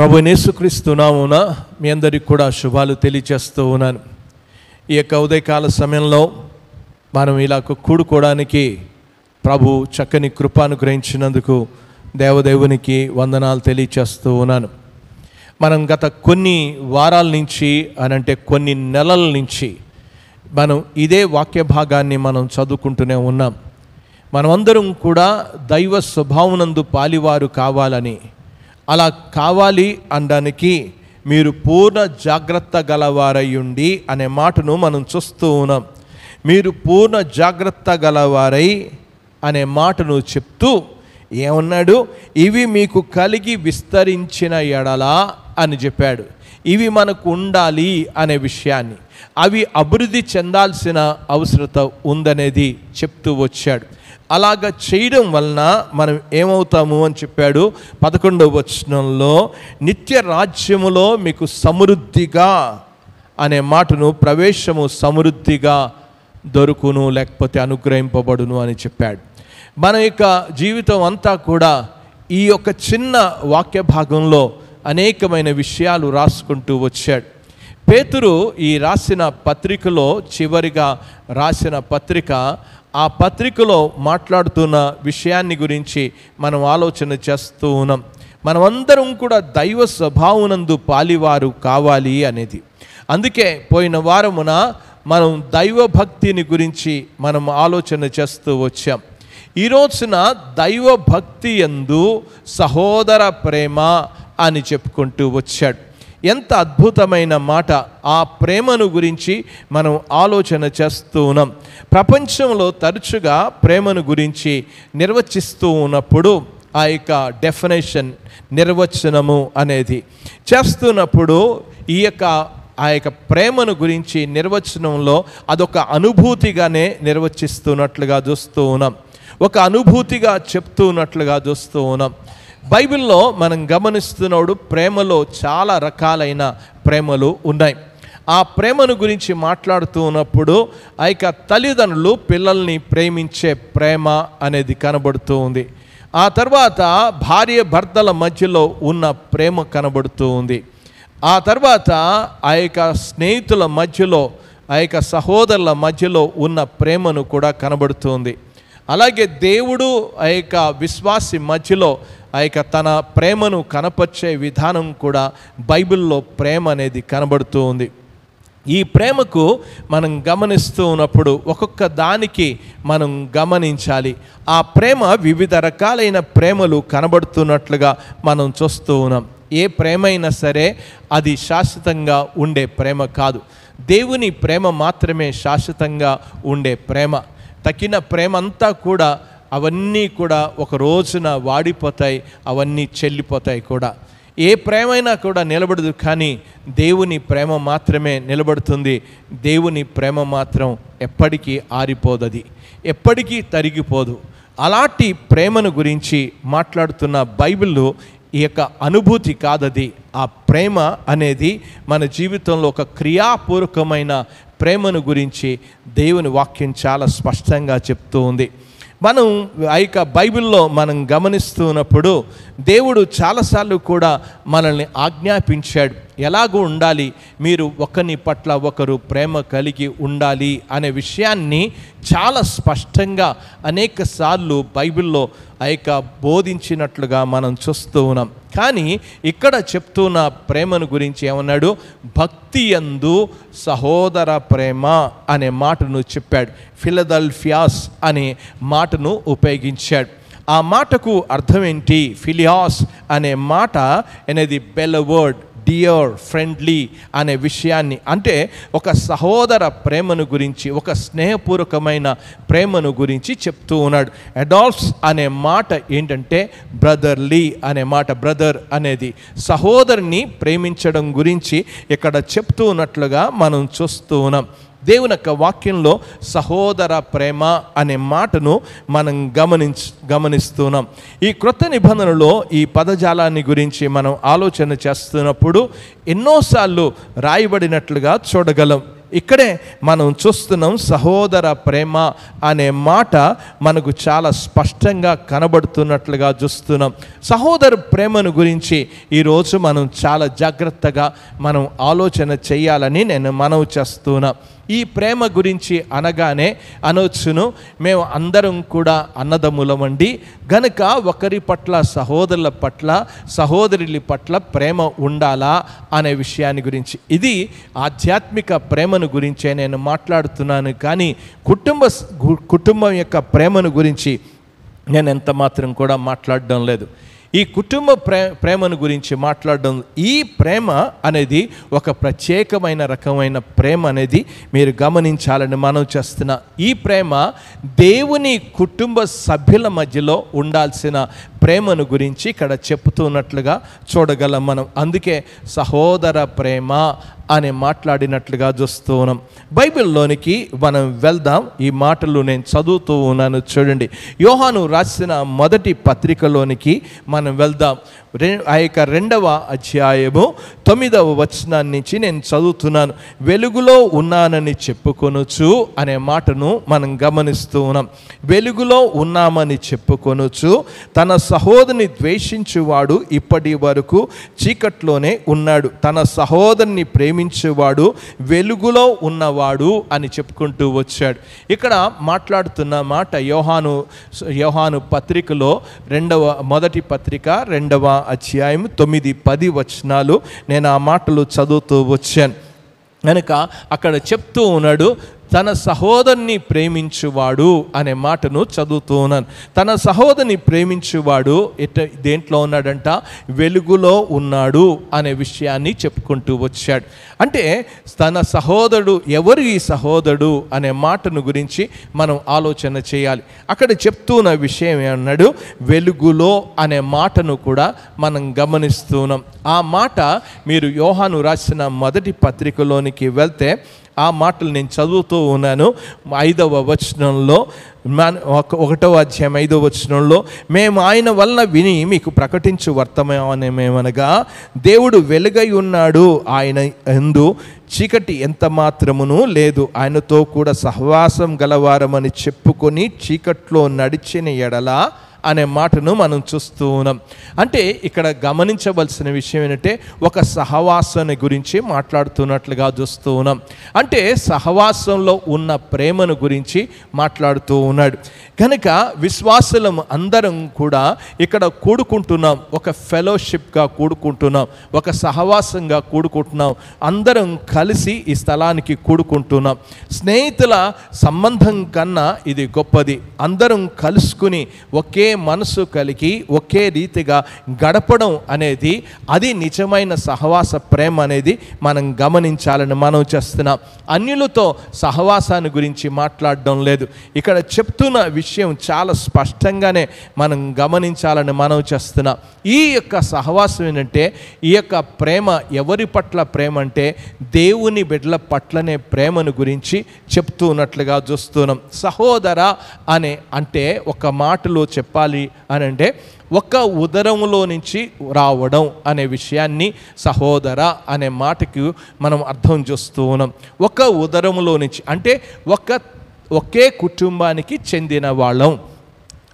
ప్రభువైన యేసుక్రీస్తు నామమున మీ అందరికీ కూడా శుభాలు తెలియజేస్తూ ఉన్నాను. ఈ యొక్క ఉదయకాల సమయంలో మనం ఇలా కూడుకోవడానికి ప్రభు చక్కని కృప అనుగ్రహించినందుకు దేవదేవునికి వందనాలు తెలియజేస్తూ ఉన్నాను. మనం గత కొన్ని వారాల నుంచి అనంటే కొన్ని నెలల నుంచి మనం ఇదే వాక్య భాగాన్ని మనం చదువుకుంటూనే ఉన్నాం. మనమందరం కూడా దైవ స్వభావనందు పాలివారు కావాలని, అలా కావాలి అనడానికి మీరు పూర్ణ జాగ్రత్త గలవారయ్యుండి అనే మాటను మనం చూస్తూ ఉన్నాం. మీరు పూర్ణ జాగ్రత్త గలవారై అనే మాటను చెప్తూ ఏమన్నాడు? ఇవి మీకు కలిగి విస్తరించిన ఎడలా అని చెప్పాడు. ఇవి మనకు ఉండాలి అనే విషయాన్ని, అవి అభివృద్ధి చెందాల్సిన అవసరత ఉందనేది చెప్తూ వచ్చాడు. అలాగ చేయడం వలన మనం ఏమవుతాము అని చెప్పాడు. 11వ వచనంలో నిత్య రాజ్యములో మీకు సమృద్ధిగా అనే మాటను, ప్రవేశము సమృద్ధిగా దొరుకును లేకపోతే అనుగ్రహింపబడును అని చెప్పాడు. మన యొక్క జీవితం అంతా కూడా ఈ యొక్క చిన్న వాక్య భాగంలో అనేకమైన విషయాలు రాసుకుంటూ వచ్చాడు. పేతురు ఈ రాసిన పత్రికలో చివరిగా రాసిన పత్రిక, ఆ పత్రికలో మాట్లాడుతున్న విషయాన్ని గురించి మనం ఆలోచన చేస్తూ ఉన్నాం. మనమందరం కూడా దైవ స్వభావనందు పాలివారు కావాలి అనేది. అందుకే పోయిన వారమున మనం దైవ భక్తిని గురించి మనం ఆలోచన చేస్తూ వచ్చాం. ఈ రోజున దైవ భక్తి యందు సహోదర ప్రేమ అని చెప్పుకుంటూ వచ్చాడు. ఎంత అద్భుతమైన మాట! ఆ ప్రేమను గురించి మనం ఆలోచన చేస్తూ ఉన్నాం. ప్రపంచంలో తరచుగా ప్రేమను గురించి నిర్వచిస్తూ ఉన్నప్పుడు ఆ యొక్క డెఫినేషన్, నిర్వచనము అనేది చేస్తున్నప్పుడు ఆ యొక్క ప్రేమను గురించి నిర్వచనంలో అదొక అనుభూతిగానే నిర్వచిస్తున్నట్లుగా చూస్తూ ఉన్నాం. ఒక అనుభూతిగా చెప్తున్నట్లుగా చూస్తూ ఉన్నాం. బైబిల్లో మనం గమనిస్తున్నప్పుడు ప్రేమలో చాలా రకాలైన ప్రేమలు ఉన్నాయి. ఆ ప్రేమను గురించి మాట్లాడుతూ ఉన్నప్పుడు ఆ యొక్క తల్లిదండ్రులు పిల్లల్ని ప్రేమించే ప్రేమ అనేది కనబడుతూ ఉంది. ఆ తర్వాత భార్య భర్తల మధ్యలో ఉన్న ప్రేమ కనబడుతూ ఉంది. ఆ తర్వాత ఆ యొక్క స్నేహితుల మధ్యలో, ఆ యొక్క సహోదరుల మధ్యలో ఉన్న ప్రేమను కూడా కనబడుతుంది. అలాగే దేవుడు ఆ యొక్క విశ్వాసి మధ్యలో ఆ యొక్క తన ప్రేమను కనపరిచే విధానం కూడా బైబిల్లో ప్రేమ అనేది కనబడుతూ ఉంది. ఈ ప్రేమకు మనం గమనిస్తూ ఉన్నప్పుడు ఒక్కొక్క దానికి మనం గమనించాలి. ఆ ప్రేమ వివిధ రకాలైన ప్రేమలు కనబడుతున్నట్లుగా మనం చూస్తూ ఉన్నాం. ఏ ప్రేమ అయినా సరే అది శాశ్వతంగా ఉండే ప్రేమ కాదు. దేవుని ప్రేమ మాత్రమే శాశ్వతంగా ఉండే ప్రేమ. తక్కిన ప్రేమ అంతా కూడా అవన్నీ కూడా ఒక రోజున వాడిపోతాయి, అవన్నీ చెల్లిపోతాయి కూడా. ఏ ప్రేమైనా కూడా నిలబడదు, కానీ దేవుని ప్రేమ మాత్రమే నిలబడుతుంది. దేవుని ప్రేమ మాత్రం ఎప్పటికీ ఆరిపోదు, అది ఎప్పటికీ తరిగిపోదు. అలాంటి ప్రేమను గురించి మాట్లాడుతున్న బైబిల్లో ఈ యొక్క అనుభూతి కాదది. ఆ ప్రేమ అనేది మన జీవితంలో ఒక క్రియాపూర్వకమైన ప్రేమను గురించి దేవుని వాక్యం చాలా స్పష్టంగా చెప్తూ ఉంది. మనం ఆ యొక్క బైబిల్లో మనం గమనిస్తున్నప్పుడు దేవుడు చాలాసార్లు కూడా మనల్ని ఆజ్ఞాపించాడు, ఎలాగూ ఉండాలి, మీరు ఒకరి పట్ల ఒకరు ప్రేమ కలిగి ఉండాలి అనే విషయాన్ని చాలా స్పష్టంగా అనేక సార్లు బైబిల్లో ఆ యొక్క బోధించినట్లుగా మనం చూస్తూ ఉన్నాం. కానీ ఇక్కడ చెప్తున్న ప్రేమను గురించి ఏమన్నాడు? భక్తి యందు సహోదర ప్రేమ అనే మాటను చెప్పాడు. ఫిలదెల్ఫియాస్ అనే మాటను ఉపయోగించాడు. ఆ మాటకు అర్థం ఏంటి? ఫిలియాస్ అనే మాట అనేది బెలవర్డ్, డియర్, ఫ్రెండ్లీ అనే విషయాన్ని, అంటే ఒక సహోదర ప్రేమను గురించి, ఒక స్నేహపూర్వకమైన ప్రేమను గురించి చెప్తూ ఉన్నాడు. అడాల్ఫ్స్ అనే మాట ఏంటంటే బ్రదర్లీ అనే మాట. బ్రదర్ అనేది సహోదరుని ప్రేమించడం గురించి ఇక్కడ చెప్తూ ఉన్నట్లుగా మనం చూస్తూ ఉన్నాం. దేవుని యొక్క వాక్యంలో సహోదర ప్రేమ అనే మాటను మనం గమనిస్తున్నాం. ఈ క్రొత్త నిబంధనలో ఈ పదజాలాన్ని గురించి మనం ఆలోచన చేస్తున్నప్పుడు ఎన్నోసార్లు రాయబడినట్లుగా చూడగలం. ఇక్కడే మనం చూస్తున్నాం సహోదర ప్రేమ అనే మాట మనకు చాలా స్పష్టంగా కనబడుతున్నట్లుగా చూస్తున్నాం. సహోదర ప్రేమను గురించి ఈరోజు మనం చాలా జాగ్రత్తగా మనం ఆలోచన చేయాలని నేను మనవి చేస్తున్నా. ఈ ప్రేమ గురించి అనగానే అనొచ్చును, మేము అందరం కూడా అన్నదమ్ములమండి గనుక ఒకరి పట్ల సహోదరుల పట్ల సహోదరుల పట్ల ప్రేమ ఉండాలా అనే విషయాన్ని గురించి. ఇది ఆధ్యాత్మిక ప్రేమను గురించే నేను మాట్లాడుతున్నాను, కానీ కుటుంబం యొక్క ప్రేమను గురించి నేను ఎంత మాత్రం కూడా మాట్లాడడం లేదు. ఈ కుటుంబ ప్రేమను గురించి మాట్లాడడం, ఈ ప్రేమ అనేది ఒక ప్రత్యేకమైన రకమైన ప్రేమ అనేది మీరు గమనించాలని మనం చేస్తున్నా. ఈ ప్రేమ దేవుని కుటుంబ సభ్యుల మధ్యలో ఉండాల్సిన ప్రేమను గురించి ఇక్కడ చెప్తున్నట్లుగా చూడగలం మనం. అందుకే సహోదర ప్రేమ అని మాట్లాడినట్లుగా చూస్తూ ఉన్నాం. బైబిల్లోనికి మనం వెళ్దాం. ఈ మాటలు నేను చదువుతూ ఉన్నాను, చూడండి. యోహాను రాసిన మొదటి పత్రికలోనికి మనం వెళ్దాం. ఆ యొక్క 2వ అధ్యాయము 9వ వచనాన్ని నుంచి నేను చదువుతున్నాను. వెలుగులో ఉన్నానని చెప్పుకొనుచు అనే మాటను మనం గమనిస్తూ ఉన్నాం. వెలుగులో ఉన్నామని చెప్పుకొనుచు తన సహోదరుని ద్వేషించువాడు ఇప్పటి వరకు చీకట్లోనే ఉన్నాడు, తన సహోదరుని ప్రేమించేవాడు వెలుగులో ఉన్నవాడు అని చెప్పుకుంటూ వచ్చాడు. ఇక్కడ మాట్లాడుతున్న మాట యోహాను పత్రికలో మొదటి పత్రిక 2వ అధ్యాయం 9-10 వచనాలు నేను ఆ మాటలు చదువుతూ వచ్చాను. కనుక అక్కడ చెప్తూ ఉన్నాడు, తన సహోదరుని ప్రేమించువాడు అనే మాటను చదువుతూ ఉన్నాను. తన సహోదరుని ప్రేమించువాడు దేంట్లో ఉన్నాడంట? వెలుగులో ఉన్నాడు అనే విషయాన్ని చెప్పుకుంటూ వచ్చాడు. అంటే తన సహోదరుడు ఎవరు? ఈ సహోదరుడు అనే మాటను గురించి మనం ఆలోచన చేయాలి. అక్కడ చెప్తున్న విషయం ఏమన్నాడు? వెలుగులో అనే మాటను కూడా మనం గమనిస్తున్నాం. ఆ మాట మీరు యోహాను రాసిన మొదటి పత్రికలోనికి వెళ్తే ఆ మాటలు నేను చదువుతూ ఉన్నాను. 5వ వచనంలో, 1వ అధ్యాయం 5వ వచనంలో, మేము ఆయన వలన విని మీకు ప్రకటించు వర్తమానమేమనగా దేవుడు వెలుగై ఉన్నాడు, ఆయన యందు చీకటి ఎంత మాత్రమును లేదు, ఆయనతో కూడా సహవాసం గలవారమని చెప్పుకొని చీకట్లో నడిచిన ఎడల అనే మాటను మనం చూస్తూ ఉన్నాం. అంటే ఇక్కడ గమనించవలసిన విషయం ఏంటంటే ఒక సహవాసాన్ని గురించి మాట్లాడుతున్నట్లుగా చూస్తూ ఉన్నాం. అంటే సహవాసంలో ఉన్న ప్రేమను గురించి మాట్లాడుతూ ఉన్నాడు. కనుక విశ్వాసులం అందరం కూడా ఇక్కడ కూడుకుంటున్నాం, ఒక ఫెలోషిప్గా కూడుకుంటున్నాం, ఒక సహవాసంగా కూడుకుంటున్నాం, అందరం కలిసి ఈ స్థలానికి కూడుకుంటున్నాం. స్నేహితుల సంబంధం కన్నా ఇది గొప్పది. అందరం కలుసుకుని ఒకే మనసు కలిగి ఒకే రీతిగా గడపడం అనేది అది నిజమైన సహవాస ప్రేమ అనేది మనం గమనించాలని మనం చేస్తున్నాం. అన్యులతో సహవాసాన్ని గురించి మాట్లాడడం లేదు. ఇక్కడ చెప్తున్న విషయం చాలా స్పష్టంగానే మనం గమనించాలని మనం చేస్తున్నాం. ఈ యొక్క సహవాసం ఏంటంటే, ఈ యొక్క ప్రేమ ఎవరి పట్ల ప్రేమ అంటే దేవుని బిడ్డల పట్లనే ప్రేమను గురించి చెప్తున్నట్లుగా చూస్తున్నాం. సహోదర అంటే ఒక మాటలో చెప్పాలి అని అంటే ఒక ఉదరములో నుంచి రావడం అనే విషయాన్ని సహోదర అనే మాటకు మనం అర్థం చేస్తూ ఉన్నాం. ఒక ఉదరములో నుంచి అంటే ఒకే కుటుంబానికి చెందిన వాళ్ళం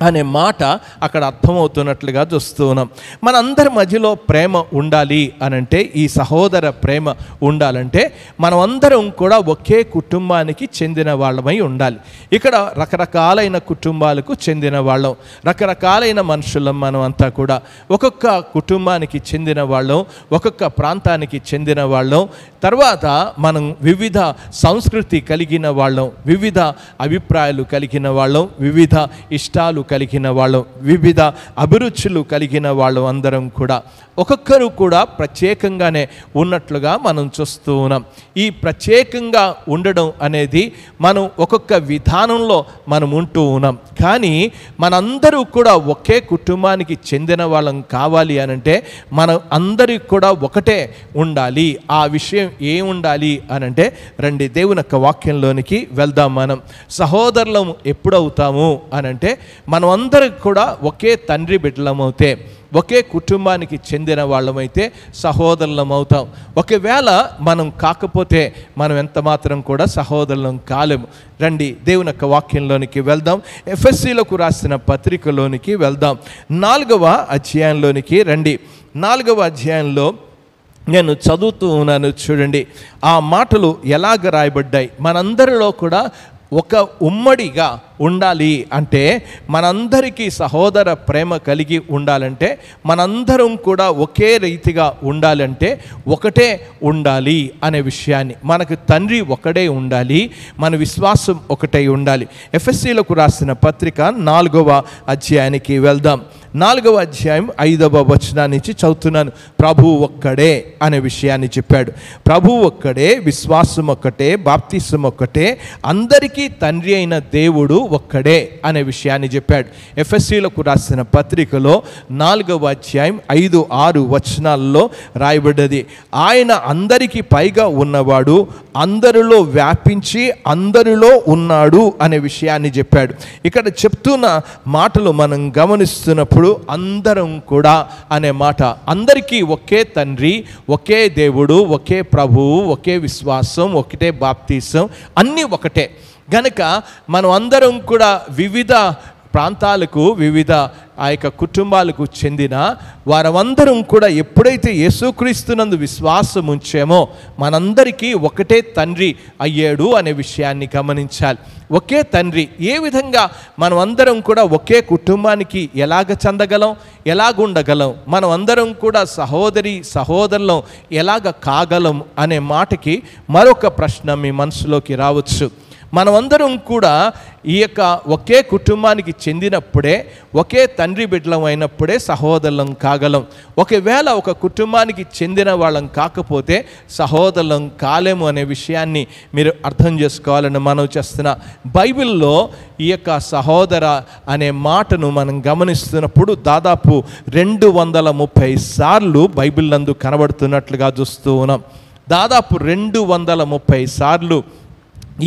అనే మాట అక్కడ అర్థమవుతున్నట్లుగా చూస్తూ ఉన్నాం. మనందరి మధ్యలో ప్రేమ ఉండాలి అనంటే, ఈ సహోదర ప్రేమ ఉండాలంటే మనం అందరం కూడా ఒకే కుటుంబానికి చెందిన వాళ్ళమై ఉండాలి. ఇక్కడ రకరకాలైన కుటుంబాలకు చెందిన వాళ్ళం, రకరకాలైన మనుషులం. మనం అంతా కూడా ఒక్కొక్క కుటుంబానికి చెందిన వాళ్ళం, ఒక్కొక్క ప్రాంతానికి చెందిన వాళ్ళం. తర్వాత మనం వివిధ సంస్కృతి కలిగిన వాళ్ళం, వివిధ అభిప్రాయాలు కలిగిన వాళ్ళం, వివిధ ఇష్టాలు కలిగిన వాళ్ళం, వివిధ అభిరుచులు కలిగిన వాళ్ళం. అందరం కూడా ఒక్కొక్కరు కూడా ప్రత్యేకంగానే ఉన్నట్లుగా మనం చూస్తూ ఉన్నాం. ఈ ప్రత్యేకంగా ఉండడం అనేది మనం ఒక్కొక్క విధానంలో మనం ఉంటూ ఉన్నాం. కానీ మనందరూ కూడా ఒకే కుటుంబానికి చెందిన వాళ్ళం కావాలి అనంటే మనం అందరికి కూడా ఒకటే ఉండాలి. ఆ విషయం ఏముండాలి అనంటే, రండి దేవుని యొక్క వాక్యంలోనికి వెళ్దాం. మనం సహోదరులం ఎప్పుడవుతాము అనంటే, మనం అందరం కూడా ఒకే తండ్రి బిడ్డలమవుతే, ఒకే కుటుంబానికి చెందిన వాళ్ళమైతే సహోదరులం అవుతాం. ఒకవేళ మనం కాకపోతే మనం ఎంత మాత్రం కూడా సహోదరులం కాలేము. రండి దేవుని యొక్క వాక్యంలోనికి వెళ్దాం. ఎఫెసీలకు రాసిన పత్రికలోనికి వెళ్దాం. 4వ అధ్యాయంలోనికి రండి. 4వ అధ్యాయంలో నేను చదువుతూ ఉన్నాను, చూడండి ఆ మాటలు ఎలాగ రాయబడ్డాయి. మనందరిలో కూడా ఒక ఉమ్మడిగా ఉండాలి అంటే, మనందరికీ సహోదర ప్రేమ కలిగి ఉండాలంటే, మనందరం కూడా ఒకే రీతిగా ఉండాలంటే ఒకటే ఉండాలి అనే విషయాన్ని, మనకు తండ్రి ఒకడే ఉండాలి, మన విశ్వాసం ఒకటే ఉండాలి. ఎఫెసీలకు రాసిన పత్రిక 4వ అధ్యాయానికి వెళ్దాం. 4వ అధ్యాయం 5వ వచనాన్ని నుంచి చదువుతున్నాను. ప్రభు ఒక్కడే అనే విషయాన్ని చెప్పాడు. ప్రభు ఒక్కడే, విశ్వాసం ఒక్కటే, బాప్తిసం ఒక్కటే, అందరికీ తండ్రి అయిన దేవుడు ఒక్కడే అనే విషయాన్ని చెప్పాడు. ఎఫెసీలకు రాసిన పత్రికలో 4వ అధ్యాయం 5-6 వచనాల్లో రాయబడ్డది. ఆయన అందరికీ పైగా ఉన్నవాడు, అందరిలో వ్యాపించి అందరిలో ఉన్నాడు అనే విషయాన్ని చెప్పాడు. ఇక్కడ చెప్తున్న మాటలు మనం గమనిస్తున్నప్పుడు అందరం కూడా అనే మాట, అందరికీ ఒకే తండ్రి, ఒకే దేవుడు, ఒకే ప్రభువు, ఒకే విశ్వాసం, ఒకటే బాప్తిసం, అన్నీ ఒకటే గనక మనం అందరం కూడా వివిధ ప్రాంతాలకు, వివిధ ఆ యొక్క కుటుంబాలకు చెందిన వారందరం కూడా ఎప్పుడైతే యేసుక్రీస్తునందు విశ్వాసం ఉంచామో మనందరికీ ఒకటే తండ్రి అయ్యాడు అనే విషయాన్ని గమనించాలి. ఒకే తండ్రి. ఏ విధంగా మనం అందరం కూడా ఒకే కుటుంబానికి ఎలాగ చెందగలం, ఎలాగుండగలం, మనం అందరం కూడా సహోదరులం ఎలాగ కాగలం అనే మాటకి మరొక ప్రశ్న మీ మనసులోకి రావచ్చు. మనమందరం కూడా ఈ యొక్క ఒకే కుటుంబానికి చెందినప్పుడే, ఒకే తండ్రి బిడ్డలం అయినప్పుడే సహోదరులం కాగలం. ఒకవేళ ఒక కుటుంబానికి చెందిన వాళ్ళం కాకపోతే సహోదరులం కాలేము అనే విషయాన్ని మీరు అర్థం చేసుకోవాలని మనం చేస్తున్న. బైబిల్లో ఈ యొక్క సహోదర అనే మాటను మనం గమనిస్తున్నప్పుడు దాదాపు 230 సార్లు బైబిల్ నందు కనబడుతున్నట్లుగా చూస్తూ ఉన్నాం. దాదాపు 230 సార్లు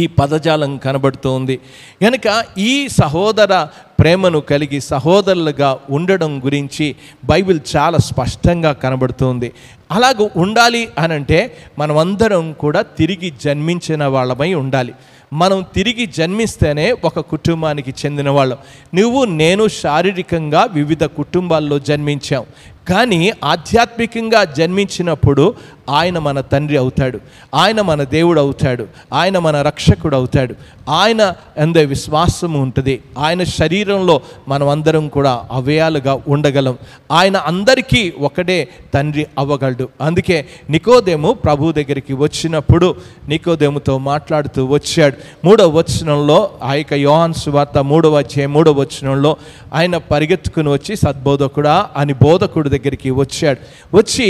ఈ పదజాలం కనబడుతోంది. కనుక ఈ సహోదర ప్రేమను కలిగి సహోదరులుగా ఉండడం గురించి బైబిల్ చాలా స్పష్టంగా కనబడుతుంది. అలాగ ఉండాలి అనంటే మనమందరం కూడా తిరిగి జన్మించిన వాళ్ళమై ఉండాలి. మనం తిరిగి జన్మిస్తేనే ఒక కుటుంబానికి చెందిన వాళ్ళం. నువ్వు నేను శారీరకంగా వివిధ కుటుంబాల్లో జన్మించాం, కానీ ఆధ్యాత్మికంగా జన్మించినప్పుడు ఆయన మన తండ్రి అవుతాడు, ఆయన మన దేవుడు అవుతాడు, ఆయన మన రక్షకుడు అవుతాడు. ఆయన అందే విశ్వాసం ఉంటుంది. ఆయన శరీరంలో మనం అందరం కూడా అవయాలుగా ఉండగలం. ఆయన అందరికీ ఒకటే తండ్రి అవ్వగలడు. అందుకే నికోదేము ప్రభు దగ్గరికి వచ్చినప్పుడు నికోదేముతో మాట్లాడుతూ వచ్చాడు. 3వ వచనంలో ఆ యొక్క యోహాను సువార్త 3వ అధ్యాయం 3వ వచనంలో ఆయన పరిగెత్తుకుని వచ్చి సద్బోధకుడా అని బోధకుడు దగ్గరికి వచ్చాడు. వచ్చి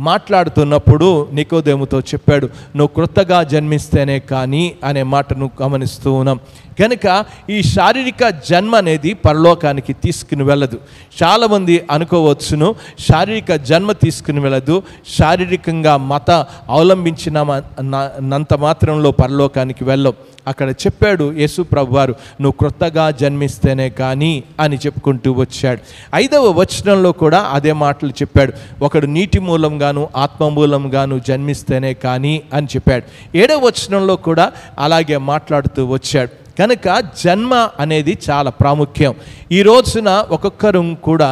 మాట్లాడుతున్నప్పుడు నికోదేముతో చెప్పాడు, నువ్వు క్రొత్తగా జన్మిస్తేనే కానీ అనే మాటను గమనిస్తూ ఉన్నాం. కనుక ఈ శారీరక జన్మ అనేది పరలోకానికి తీసుకుని వెళ్ళదు. చాలామంది అనుకోవచ్చును శారీరక జన్మ తీసుకుని వెళ్ళదు, శారీరకంగా మత అవలంబించినంత మాత్రంలో పరలోకానికి వెళ్ళం. అక్కడ చెప్పాడు యేసు ప్రభువారు, నువ్వు క్రొత్తగా జన్మిస్తేనే కానీ అని చెప్పుకుంటూ వచ్చాడు. 5వ వచనంలో కూడా అదే మాటలు చెప్పాడు. ఒకడు నీటి మూలంగాను ఆత్మ మూలంగాను జన్మిస్తేనే కానీ అని చెప్పాడు. 7వ వచనంలో కూడా అలాగే మాట్లాడుతూ వచ్చాడు. కనుక జన్మ అనేది చాలా ప్రాముఖ్యం. ఈ రోజున ఒక్కొక్కరు కూడా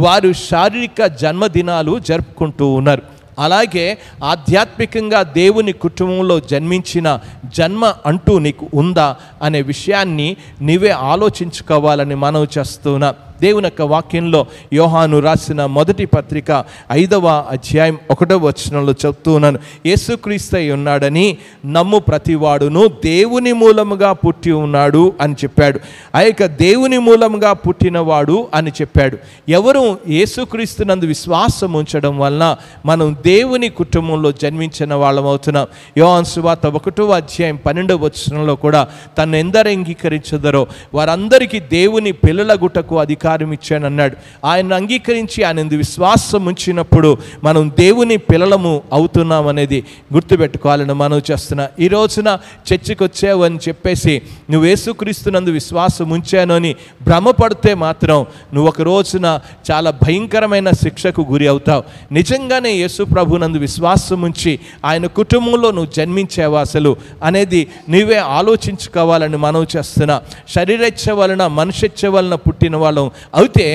వారు శారీరక జన్మదినాలు జరుపుకుంటూ ఉన్నారు. అలాగే ఆధ్యాత్మికంగా దేవుని కుటుంబంలో జన్మించిన జన్మ అంటూ నీకు ఉందా అనే విషయాన్ని నీవే ఆలోచించుకోవాలని మనవి చేస్తున్నా. దేవుని యొక్క వాక్యంలో యోహాను రాసిన మొదటి పత్రిక 5వ అధ్యాయం 1వ వచనంలో చెప్తూ ఉన్నాను, యేసుక్రీస్తు ఉన్నాడని నమ్ము ప్రతివాడును దేవుని మూలముగా పుట్టి ఉన్నాడు అని చెప్పాడు. ఆ యొక్క దేవుని మూలముగా పుట్టినవాడు అని చెప్పాడు. ఎవరు యేసుక్రీస్తునందు విశ్వాసం ఉంచడం వలన మనం దేవుని కుటుంబంలో జన్మించిన వాళ్ళం అవుతున్నాం. యోహాను సువార్త 1వ అధ్యాయం 12వ వచనంలో కూడా తను ఎందరు అంగీకరించదరో వారందరికీ దేవుని పిల్లల గుట్టకు అధికారం అధికారం ఇచ్చాను అన్నాడు. ఆయన అంగీకరించి ఆయన విశ్వాసం ఉంచినప్పుడు మనం దేవుని పిల్లలము అవుతున్నాం అనేది గుర్తుపెట్టుకోవాలని మనం చేస్తున్నా. ఈ రోజున చర్చికి వచ్చావు అని చెప్పేసి నువ్వు యేసుక్రీస్తునందు విశ్వాసం ఉంచాను అని భ్రమపడితే మాత్రం నువ్వు ఒక రోజున చాలా భయంకరమైన శిక్షకు గురి అవుతావు. నిజంగానే యేసు ప్రభునందు విశ్వాసం ఉంచి ఆయన కుటుంబంలో నువ్వు జన్మించావా అసలు అనేది నీవే ఆలోచించుకోవాలని మనం చేస్తున్నా. శరీరేచ్ఛ వలన మనుష్యేచ్ఛ వలన పుట్టిన వాళ్ళం అయితే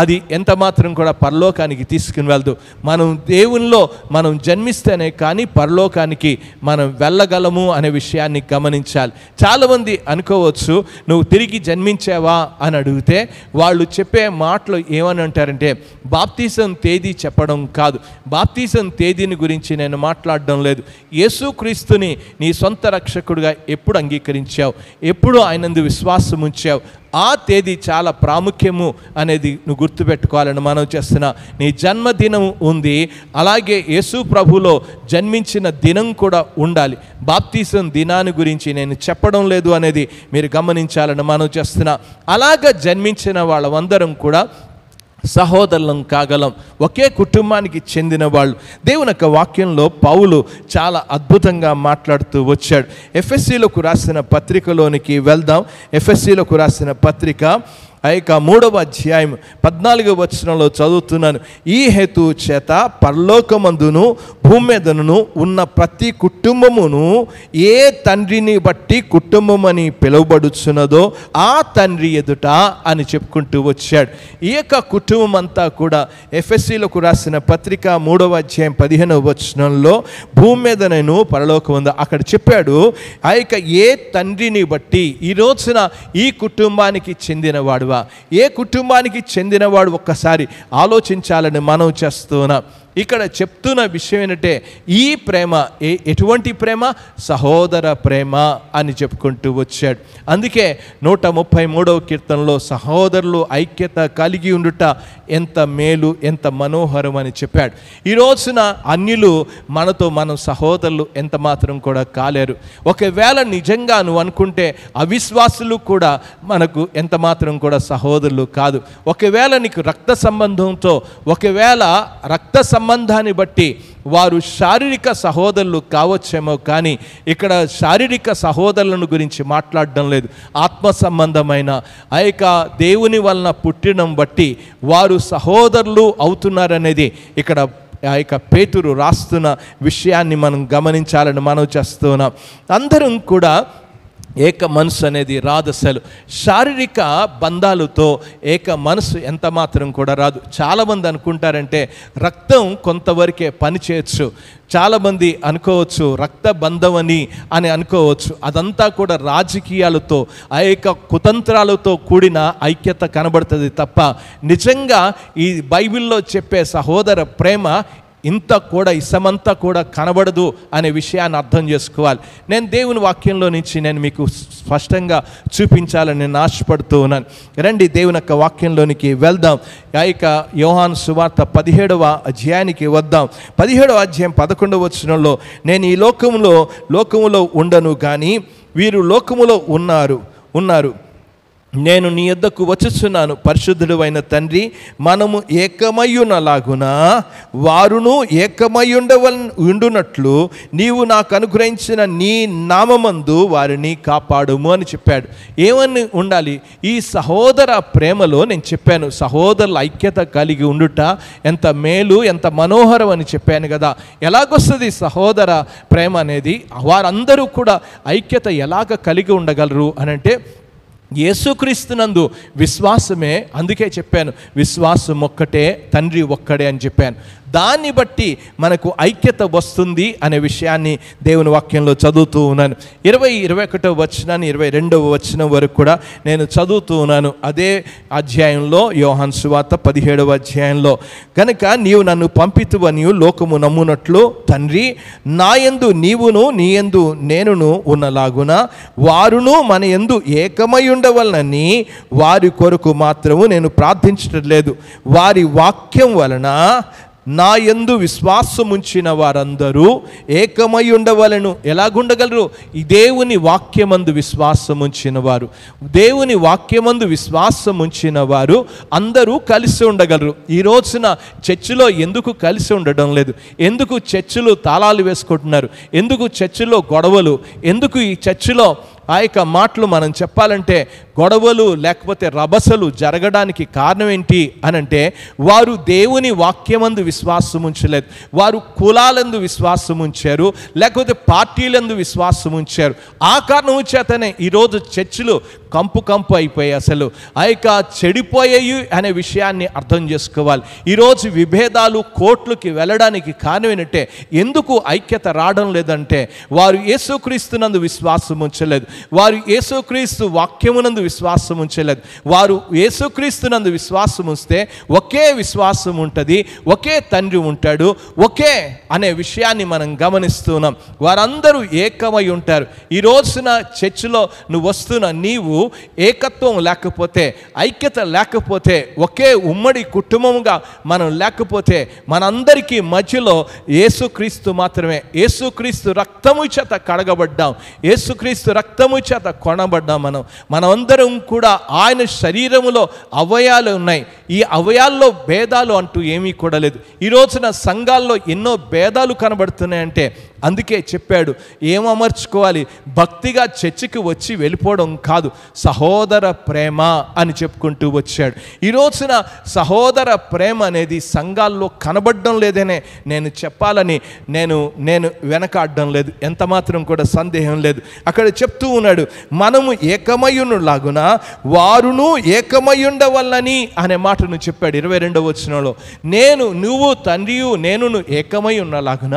అది ఎంత మాత్రం కూడా పరలోకానికి తీసుకుని వెళ్దు. మనం దేవునిలో మనం జన్మిస్తేనే కానీ పరలోకానికి మనం వెళ్ళగలము అనే విషయాన్ని గమనించాలి. చాలామంది అనుకోవచ్చు నువ్వు తిరిగి జన్మించావా అని అడిగితే వాళ్ళు చెప్పే మాటలు ఏమని అంటారంటే బాప్తిజం తేదీ చెప్పడం కాదు. బాప్తిజం తేదీని గురించి నేను మాట్లాడడం లేదు. యేసుక్రీస్తుని నీ సొంత రక్షకుడిగా ఎప్పుడు అంగీకరించావు, ఎప్పుడు ఆయనందు విశ్వాసం ఉంచావు, ఆ తేదీ చాలా ప్రాముఖ్యము అనేది నువ్వు గుర్తుపెట్టుకోవాలని మనం చేస్తున్నా. నీ జన్మదినం ఉంది, అలాగే యేసు ప్రభులో జన్మించిన దినం కూడా ఉండాలి. బాప్తిజం దినాన్ని గురించి నేను చెప్పడం లేదు అనేది మీరు గమనించాలని మనం చేస్తున్నా. అలాగ జన్మించిన వాళ్ళందరం కూడా సహోదరులం కాగలం, ఒకే కుటుంబానికి చెందిన వాళ్ళు. దేవుని యొక్క వాక్యంలో పౌలు చాలా అద్భుతంగా మాట్లాడుతూ వచ్చాడు. ఎఫెసీలకు రాసిన పత్రికలోనికి వెళ్దాం. ఎఫెసీలకు రాసిన పత్రిక 3వ అధ్యాయం 14వ వచనంలో చదువుతున్నాను. ఈ హేతు చేత పరలోకమందును భూమి మీదను ఉన్న ప్రతి కుటుంబమును ఏ తండ్రిని బట్టి కుటుంబం అని పిలువబడుచున్నదో ఆ తండ్రి ఎదుట అని చెప్పుకుంటూ వచ్చాడు. ఈ యొక్క కుటుంబం అంతా కూడా ఎఫెసీలకు రాసిన పత్రిక 3వ అధ్యాయం 15వ వచనంలో భూమి మీద నేను పరలోకం ఉందా అక్కడ చెప్పాడు. ఆ యొక్క ఏ తండ్రిని బట్టి ఈ రోజున ఈ కుటుంబానికి చెందినవాడువా, ఏ కుటుంబానికి చెందినవాడు ఒక్కసారి ఆలోచించాలని మనం చేస్తున్నాం. ఇక్కడ చెప్తున్న విషయం ఏంటంటే ఈ ప్రేమ ఎటువంటి ప్రేమ, సహోదర ప్రేమ అని చెప్పుకుంటూ వచ్చాడు. అందుకే 133వ కీర్తనలో సహోదరులు ఐక్యత కలిగి ఉండుట ఎంత మేలు, ఎంత మనోహరం అని చెప్పాడు. ఈ రోజున అన్యులు మనతో మనం సహోదరులు ఎంత మాత్రం కూడా కాలేరు. ఒకవేళ నిజంగా నువ్వు అనుకుంటే అవిశ్వాసులు కూడా మనకు ఎంత మాత్రం కూడా సహోదరులు కాదు. ఒకవేళ నీకు రక్త సంబంధంతో, ఒకవేళ రక్త సంబంధాన్ని బట్టి వారు శారీరక సహోదరులు కావచ్చేమో, కానీ ఇక్కడ శారీరక సహోదరులను గురించి మాట్లాడడం లేదు. ఆత్మ సంబంధమైన ఆ యొక్క దేవుని వలన పుట్టడం బట్టి వారు సహోదరులు అవుతున్నారనేది ఇక్కడ ఆ యొక్క పేతురు రాస్తున్న విషయాన్ని మనం గమనించాలని మనం చేస్తున్నాం. అందరం కూడా ఏక మనసు అనేది రాదు. అసలు శారీరక బంధాలతో ఏక మనసు ఎంత మాత్రం కూడా రాదు. చాలామంది అనుకుంటారంటే రక్తం కొంతవరకే పని చేయొచ్చు. చాలామంది అనుకోవచ్చు రక్త బంధం అని అనుకోవచ్చు. అదంతా కూడా రాజకీయాలతో ఆ యొక్క కుతంత్రాలతో కూడిన ఐక్యత కనబడుతుంది తప్ప నిజంగా ఈ బైబిల్లో చెప్పే సహోదర ప్రేమ ఇంత కూడా ఇసమంతా కూడా కనబడదు అనే విషయాన్ని అర్థం చేసుకోవాలి. నేను దేవుని వాక్యంలో నుంచి నేను మీకు స్పష్టంగా చూపించాలని నేను ఆశపడుతూ ఉన్నాను. రండి దేవుని యొక్క వాక్యంలోనికి వెళ్దాం. ఆ యొక్క యోహాను సువార్త 17వ అధ్యాయానికి వద్దాం. 17వ అధ్యాయం 11వ వచనంలో నేను ఈ లోకములో ఉండను కానీ వీరు లోకములో ఉన్నారు నేను నీ యొద్దకు వచ్చుచున్నాను. పరిశుద్ధుడు అయిన తండ్రి, మనము ఏకమయ్యునలాగున వారును ఏకమయ్యుండునట్లు నీవు నాకు అనుగ్రహించిన నీ నామమందు వారిని కాపాడుము అని చెప్పాడు. ఏమని ఉండాలి? ఈ సహోదర ప్రేమలో నేను చెప్పాను, సహోదరుల ఐక్యత కలిగి ఉండుట ఎంత మేలు, ఎంత మనోహరం అని చెప్పాను కదా. ఎలాగొస్తుంది సహోదర ప్రేమ అనేది? వారందరూ కూడా ఐక్యత ఎలాగ కలిగి ఉండగలరు అని అంటే యేసుక్రీస్తునందు విశ్వాసమే. అందుకే చెప్పాను విశ్వాసం ఒక్కటే, తండ్రి ఒక్కడే అని చెప్పాను. దాన్ని బట్టి మనకు ఐక్యత వస్తుంది అనే విషయాన్ని దేవుని వాక్యంలో చదువుతూ ఉన్నాను. 21వ వచనాన్ని 22వ వచనం వరకు కూడా నేను చదువుతూ ఉన్నాను. అదే అధ్యాయంలో యోహాను సువార్త 17వ అధ్యాయంలో, కనుక నీవు నన్ను పంపితువని లోకము నమ్మునట్లు తండ్రి నా యందు నీవును నీ యందు నేనును ఉన్నలాగున వారును మన యందు ఏకమై ఉండవలనని వారి కొరకు మాత్రము నేను ప్రార్థించటం లేదు. వారి వాక్యం వలన నా యందు విశ్వాసముంచిన వారందరూ ఏకమై ఉండవలెను. ఎలాగుండగలరు? ఈ దేవుని వాక్యమందు విశ్వాసముంచిన వారు, దేవుని వాక్యమందు విశ్వాసముంచిన వారు అందరూ కలిసి ఉండగలరు. ఈ రోజున చర్చిలో ఎందుకు కలిసి ఉండడం లేదు? ఎందుకు చర్చిలు తాళాలు వేసుకుంటున్నారు? ఎందుకు చర్చిలో గొడవలు? ఎందుకు ఈ చర్చిలో ఆ యొక్క మాటలు మనం చెప్పాలంటే గొడవలు లేకపోతే రభసలు జరగడానికి కారణం ఏంటి అనంటే, వారు దేవుని వాక్యమందు విశ్వాసం ఉంచలేదు. వారు కులాలందు విశ్వాసం ఉంచారు, లేకపోతే పార్టీలందు విశ్వాసం ఉంచారు. ఆ కారణం చేతనే ఈరోజు చర్చిలు కంపు అయిపోయాయి. అసలు ఆ యొక్క చెడిపోయాయి అనే విషయాన్ని అర్థం చేసుకోవాలి. ఈరోజు విభేదాలు కోర్టులకి వెళ్ళడానికి కారణం ఏంటంటే, ఎందుకు ఐక్యత రావడం లేదంటే వారు యేసుక్రీస్తునందు విశ్వాసం ఉంచలేదు, వారు యేసుక్రీస్తు వాక్యమునందు విశ్వాసం ఉంచలేదు. వారు యేసుక్రీస్తునందు విశ్వాసం ఉంచితే ఒకే విశ్వాసం ఉంటుంది, ఒకే తండ్రి ఉంటాడు, ఒకే అనే విషయాన్ని మనం గమనిస్తున్నాం. వారందరూ ఏకమై ఉంటారు. ఈ రోజున చర్చిలో నువ్వు వస్తున్న నీవు ఏకత్వం లేకపోతే, ఐక్యత లేకపోతే, ఒకే ఉమ్మడి కుటుంబంగా మనం లేకపోతే, మనందరికీ మధ్యలో యేసుక్రీస్తు మాత్రమే. యేసుక్రీస్తు రక్తము చేత కడగబడ్డాం, యేసుక్రీస్తు రక్తము చేత కొనబడ్డాం. మనమందరం కూడా ఆయన శరీరములో అవయాలు ఉన్నాయి. ఈ అవయాల్లో భేదాలు అంటూ ఏమీ కూడా లేదు. ఈ రోజున సంఘాల్లో ఎన్నో భేదాలు కనబడుతున్నాయంటే అందుకే చెప్పాడు, ఏమమర్చుకోవాలి? భక్తిగా చర్చికి వచ్చి వెళ్ళిపోవడం కాదు, సహోదర ప్రేమ అని చెప్పుకుంటూ వచ్చాడు. ఈ రోజున సహోదర ప్రేమ అనేది సంఘాల్లో కనబడడం లేదనే నేను చెప్పాలని నేను వెనకాడడం లేదు, ఎంత మాత్రం కూడా సందేహం లేదు. అక్కడ చెప్తూ ఉన్నాడు, మనము ఏకమయ్యునులాగున వారును ఏకమయ్యుండవల్లని అనే మాటను చెప్పాడు 22వ వచనంలో. నువ్వు తండ్రియు నేనును ఏకమై ఉన్నలాగున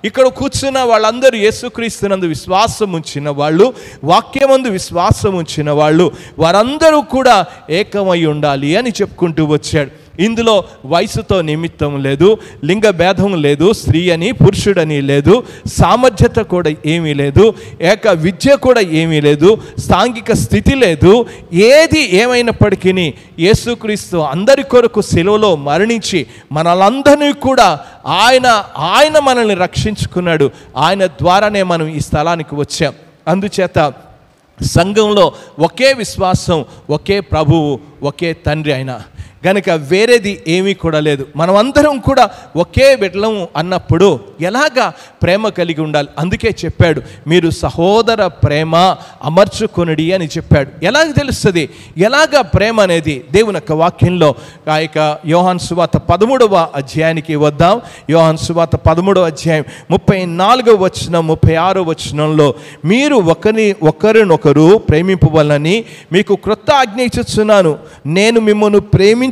ఇక్కడ కూర్చున్న వాళ్ళందరూ యేసుక్రీస్తునందు విశ్వాసం ఉంచిన వాళ్ళు, వాక్యమందు విశ్వాసం ఉంచిన వాళ్ళు, వారందరూ కూడా ఏకమై ఉండాలి అని చెప్పుకుంటూ వచ్చాడు. ఇందులో వయసుతో నిమిత్తం లేదు, లింగ భేదం లేదు, స్త్రీ అని పురుషుడని లేదు, సామర్థ్యత కూడా ఏమీ లేదు, ఏక విద్య కూడా ఏమీ లేదు, సాంఘిక స్థితి లేదు. ఏది ఏమైనప్పటికీ యేసుక్రీస్తు అందరి కొరకు శిలువలో మరణించి మనలందరినీ కూడా ఆయన మనల్ని రక్షించుకున్నాడు. ఆయన ద్వారానే మనం ఈ స్థలానికి వచ్చాం. అందుచేత సంఘంలో ఒకే విశ్వాసం, ఒకే ప్రభువు, ఒకే తండ్రి అయినా గనుక వేరేది ఏమీ కూడా లేదు. మనం అందరం కూడా ఒకే బిడ్డలం అన్నప్పుడు ఎలాగా ప్రేమ కలిగి ఉండాలి? అందుకే చెప్పాడు, మీరు సహోదర ప్రేమ అమర్చుకొనుడి అని చెప్పాడు. ఎలాగ తెలుస్తుంది? ఎలాగా ప్రేమ అనేది దేవుని యొక్క వాక్యంలో ఆ యొక్క యోహాను సువార్త 13వ అధ్యాయానికి వద్దాం. యోహాను సువార్త 13వ అధ్యాయం 34వ వచనం 36వ వచనంలో, మీరు ఒకరినొకరు ప్రేమింపవలనని మీకు క్రొత్త ఆజ్ఞ ఇచ్చుచున్నాను, నేను మిమ్మల్ని ప్రేమించినట్టే.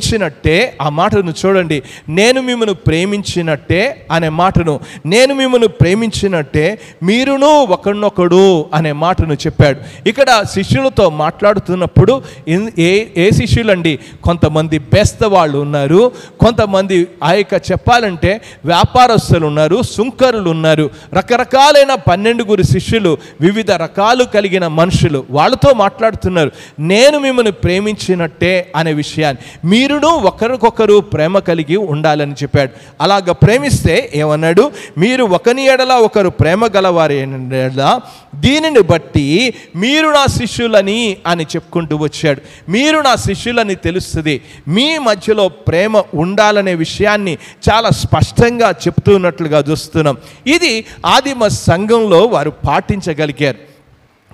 ఆ మాటను చూడండి, నేను మిమ్మల్ని ప్రేమించినట్టే అనే మాటను, నేను మిమ్మల్ని ప్రేమించినట్టే మీరును ఒకరినొకడు అనే మాటను చెప్పాడు. ఇక్కడ శిష్యులతో మాట్లాడుతున్నప్పుడు ఏ శిష్యులండి? కొంతమంది బేస్తవాళ్ళు ఉన్నారు, కొంతమంది ఆ యొక్క చెప్పాలంటే వ్యాపారస్తులు ఉన్నారు, సుంకరులు ఉన్నారు, రకరకాలైన 12 శిష్యులు, వివిధ రకాలు కలిగిన మనుషులు. వాళ్ళతో మాట్లాడుతున్నారు, నేను మిమ్మల్ని ప్రేమించినట్టే అనే విషయాన్ని, మీరును ఒకరికొకరు ప్రేమ కలిగి ఉండాలని చెప్పాడు. అలాగ ప్రేమిస్తే ఏమన్నాడు? మీరు ఒకని ఎడల ఒకరు ప్రేమ గలవారి ఎడల దీనిని బట్టి మీరు నా శిష్యులని అని చెప్పుకుంటూ వచ్చాడు. మీరు నా శిష్యులని తెలుస్తుంది. మీ మధ్యలో ప్రేమ ఉండాలనే విషయాన్ని చాలా స్పష్టంగా చెప్తున్నట్లుగా చూస్తున్నాం. ఇది ఆదిమ సంఘంలో వారు పాటించగలిగారు.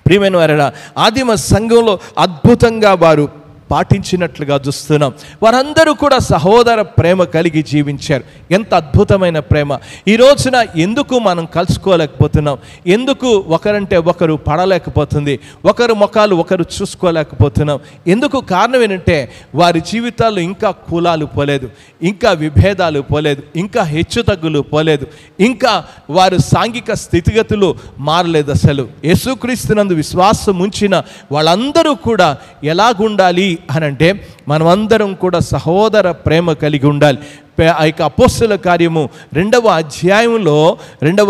ప్రియమైన వారడా, ఆదిమ సంఘంలో అద్భుతంగా వారు పాటించినట్లుగా చూస్తున్నాం. వారందరూ కూడా సహోదర ప్రేమ కలిగి జీవించారు. ఎంత అద్భుతమైన ప్రేమ! ఈ రోజున ఎందుకు మనం కలుసుకోలేకపోతున్నాం? ఎందుకు ఒకరంటే ఒకరు పడలేకపోతుంది? ఒకరు ముఖాలు ఒకరు చూసుకోలేకపోతున్నాం? ఎందుకు? కారణం ఏంటంటే వారి జీవితాల్లో ఇంకా కులాలు పోలేదు, ఇంకా విభేదాలు పోలేదు, ఇంకా హెచ్చుతగ్గులు పోలేదు, ఇంకా వారు సాంఘిక స్థితిగతులు మారలేదు. అసలు యేసుక్రీస్తునందు విశ్వాసం ఉంచిన వాళ్ళందరూ కూడా ఎలాగుండాలి అనంటే మనమందరం కూడా సహోదర ప్రేమ కలిగి ఉండాలి. ఆ యొక్క అపోస్తల కార్యము 2వ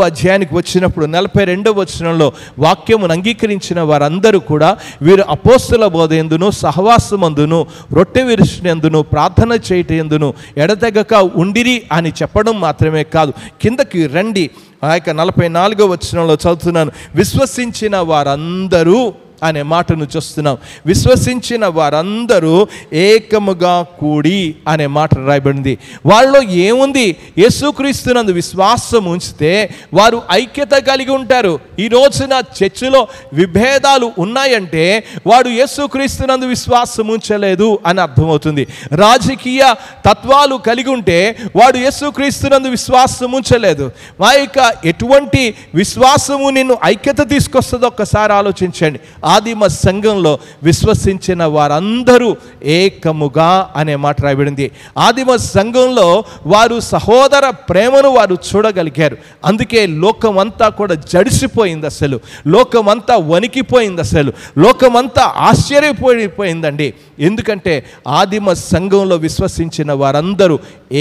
అధ్యాయానికి వచ్చినప్పుడు 42వ వచనంలో వాక్యమును అంగీకరించిన వారందరూ కూడా వీరు అపోస్తల బోధ యందును సహవాసమందును రొట్టె విరుచుటయందును ప్రార్థన చేయటయందును ఎడతెగక ఉండిరి అని చెప్పడం మాత్రమే కాదు, కిందకి రండి ఆ యొక్క 44వ వచనంలో చదువుతున్నాను, విశ్వసించిన వారందరూ అనే మాటను చూస్తున్నాం. విశ్వసించిన వారందరూ ఏకముగా కూడి అనే మాట రాయబడింది. వాళ్ళలో ఏముంది? యేసుక్రీస్తునందు విశ్వాసం ఉంచితే వారు ఐక్యత కలిగి ఉంటారు. ఈ రోజున చర్చిలో విభేదాలు ఉన్నాయంటే వాడు యేసుక్రీస్తునందు విశ్వాసం ఉంచలేదు అని అర్థమవుతుంది. రాజకీయ తత్వాలు కలిగి ఉంటే వాడు యేసుక్రీస్తునందు విశ్వాసం ఉంచలేదు. మా యొక్క ఎటువంటి విశ్వాసము నిన్ను ఐక్యత తీసుకొస్తుందో ఒక్కసారి ఆలోచించండి. ఆదిమ సంఘంలో విశ్వసించిన వారందరూ ఏకముగా అనే మాట రాయబడింది. ఆదిమ సంఘంలో వారు సహోదర ప్రేమను వారు చూడగలిగారు. అందుకే లోకమంతా కూడా జడిసిపోయింది, అసలు లోకమంతా వణికిపోయింది, అసలు లోకమంతా ఆశ్చర్యపోయిందండి. ఎందుకంటే ఆదిమ సంఘంలో విశ్వసించిన వారందరూ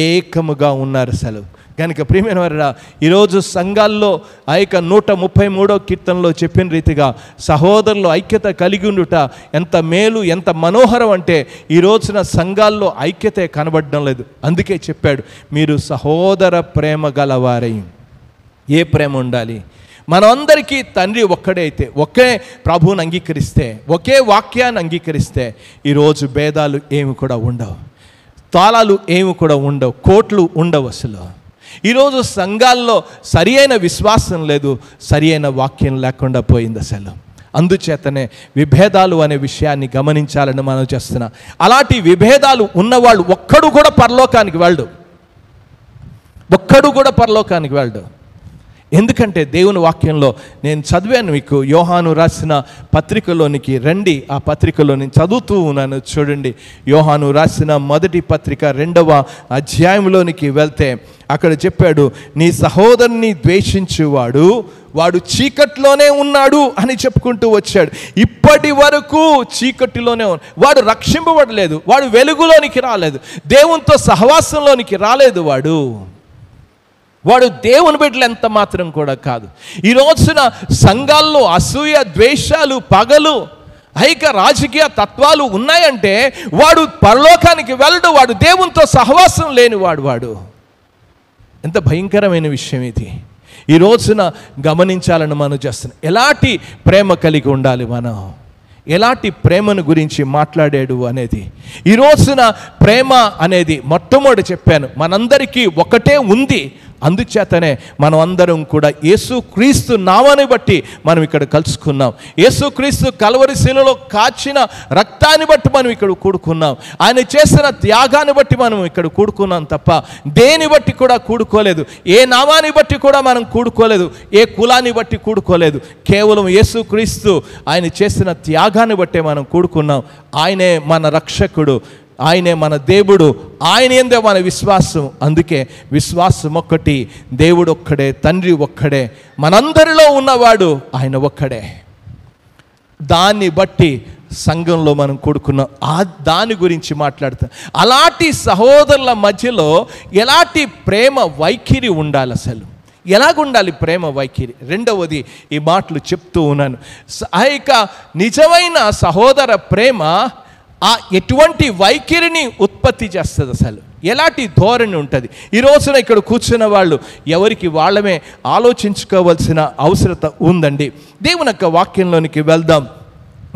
ఏకముగా ఉన్నారు అసలు. కనుక ప్రియమైన వారా, ఈరోజు సంఘాల్లో ఆ యొక్క 133వ కీర్తనలో చెప్పిన రీతిగా సహోదరులు ఐక్యత కలిగి ఉండుట ఎంత మేలు, ఎంత మనోహరం అంటే ఈ రోజున సంఘాల్లో ఐక్యతే కనబడడం లేదు. అందుకే చెప్పాడు, మీరు సహోదర ప్రేమ గలవారై. ఏ ప్రేమ ఉండాలి? మనందరికీ తండ్రి ఒక్కడే అయితే, ఒకే ప్రభువుని అంగీకరిస్తే, ఒకే వాక్యాన్ని అంగీకరిస్తే ఈరోజు భేదాలు ఏమి కూడా ఉండవు, తాళాలు ఏమి కూడా ఉండవు, కోట్లు ఉండవు. అసలు ఈరోజు సంఘాల్లో సరి అయిన విశ్వాసం లేదు, సరి అయిన వాక్యం లేకుండా పోయింది అసలు. అందుచేతనే విభేదాలు అనే విషయాన్ని గమనించాలని మనం చేస్తున్నాం. అలాంటి విభేదాలు ఉన్నవాళ్ళు ఒక్కడు కూడా పరలోకానికి వెళ్ళడు. ఎందుకంటే దేవుని వాక్యంలో నేను చదివాను మీకు, యోహాను రాసిన పత్రికలోనికి రండి. ఆ పత్రికలో నేను చదువుతూ ఉన్నాను, చూడండి. యోహాను రాసిన మొదటి పత్రిక 2వ అధ్యాయంలోనికి వెళ్తే అక్కడ చెప్పాడు, నీ సహోదరుని ద్వేషించువాడు వాడు చీకట్లోనే ఉన్నాడు అని చెప్పుకుంటూ వచ్చాడు. ఇప్పటి వరకు చీకటిలోనే వాడు రక్షింపబడలేదు, వాడు వెలుగులోనికి రాలేదు, దేవునితో సహవాసంలోనికి రాలేదు. వాడు దేవుని బిడ్డలు ఎంత మాత్రం కూడా కాదు. ఈ రోజున సంఘాల్లో అసూయ, ద్వేషాలు, పగలు, ఐక రాజకీయ తత్వాలు ఉన్నాయంటే వాడు పరలోకానికి వెళ్ళడు, వాడు దేవునితో సహవాసం లేనివాడు. ఎంత భయంకరమైన విషయం ఇది. ఈ రోజున గమనించాలని మనం చేస్తున్నాం. ఎలాంటి ప్రేమ కలిగి ఉండాలి మనం, ఎలాంటి ప్రేమను గురించి మాట్లాడాడు అనేది. ఈ రోజున ప్రేమ అనేది మొట్టమొదటి చెప్పాను, మనందరికీ ఒకటే ఉంది. అందుచేతనే మనం అందరం కూడా యేసుక్రీస్తు నామాన్ని బట్టి మనం ఇక్కడ కలుసుకున్నాం. యేసుక్రీస్తు కల్వరి శిలువలో కాచిన రక్తాన్ని బట్టి మనం ఇక్కడ కూడుకున్నాం. ఆయన చేసిన త్యాగాన్ని బట్టి మనం ఇక్కడ కూడుకున్నాం తప్ప దేని బట్టి కూడా కూడుకోలేదు. ఏ నామాన్ని బట్టి కూడా మనం కూడుకోలేదు, ఏ కులాన్ని బట్టి కూడుకోలేదు. కేవలం యేసుక్రీస్తు ఆయన చేసిన త్యాగాన్ని బట్టే మనం కూడుకున్నాం. ఆయనే మన రక్షకుడు, ఆయనే మన దేవుడు, ఆయన ఏందే మన విశ్వాసం. అందుకే విశ్వాసం ఒక్కటి, దేవుడు ఒక్కడే, తండ్రి ఒక్కడే, మనందరిలో ఉన్నవాడు ఆయన ఒక్కడే. దాన్ని బట్టి సంఘంలో మనం కూడుకున్నాం. దాని గురించి మాట్లాడుతాం. అలాంటి సహోదరుల మధ్యలో ఎలాంటి ప్రేమ వైఖరి ఉండాలి, అసలు ఎలాగుండాలి ప్రేమ వైఖరి? రెండవది ఈ మాటలు చెప్తూ ఉన్నాను. ఆ యొక్క నిజమైన సహోదర ప్రేమ ఎటువంటి వైఖరిని ఉత్పత్తి చేస్తుంది, అసలు ఎలాంటి ధోరణి ఉంటుంది? ఈ రోజున ఇక్కడ కూర్చున్న వాళ్ళు ఎవరికి వాళ్ళమే ఆలోచించుకోవాల్సిన అవసరత ఉందండి. దేవుని యొక్క వాక్యంలోనికి వెళ్దాం.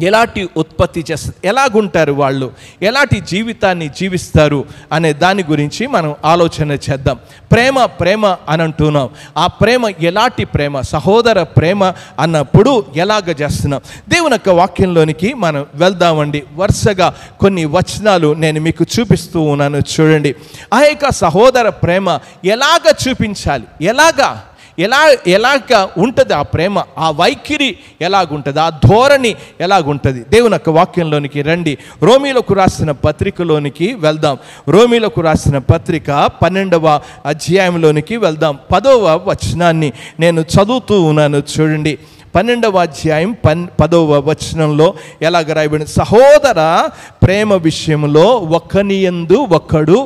ఎలాంటి ఉత్పత్తి చేస్తారు, ఎలాగుంటారు వాళ్ళు, ఎలాంటి జీవితాన్ని జీవిస్తారు అనే దాని గురించి మనం ఆలోచన చేద్దాం. ప్రేమ అని అంటున్నాం. ఆ ప్రేమ ఎలాంటి ప్రేమ? సహోదర ప్రేమ అన్నప్పుడు ఎలాగ చేస్తున్నాం? దేవుని యొక్క వాక్యంలోనికి మనం వెళ్దామండి. వరుసగా కొన్ని వచనాలు నేను మీకు చూపిస్తూ ఉన్నాను, చూడండి. ఆ యొక్క సహోదర ప్రేమ ఎలాగ చూపించాలి, ఎలాగ ఉంటుంది ఆ ప్రేమ, ఆ వైఖరి ఎలాగుంటుంది, ఆ ధోరణి ఎలాగుంటుంది? దేవుని యొక్క వాక్యంలోనికి రండి. రోమీలకు రాసిన పత్రికలోనికి వెళ్దాం. రోమీలకు రాసిన పత్రిక 12వ అధ్యాయంలోనికి వెళ్దాం. 10వ వచనాన్ని నేను చదువుతూ ఉన్నాను, చూడండి. 12వ అధ్యాయం 10వ వచనంలో ఎలాగ రాయబడింది? సహోదర ప్రేమ విషయంలో ఒకనియందు ఒకడు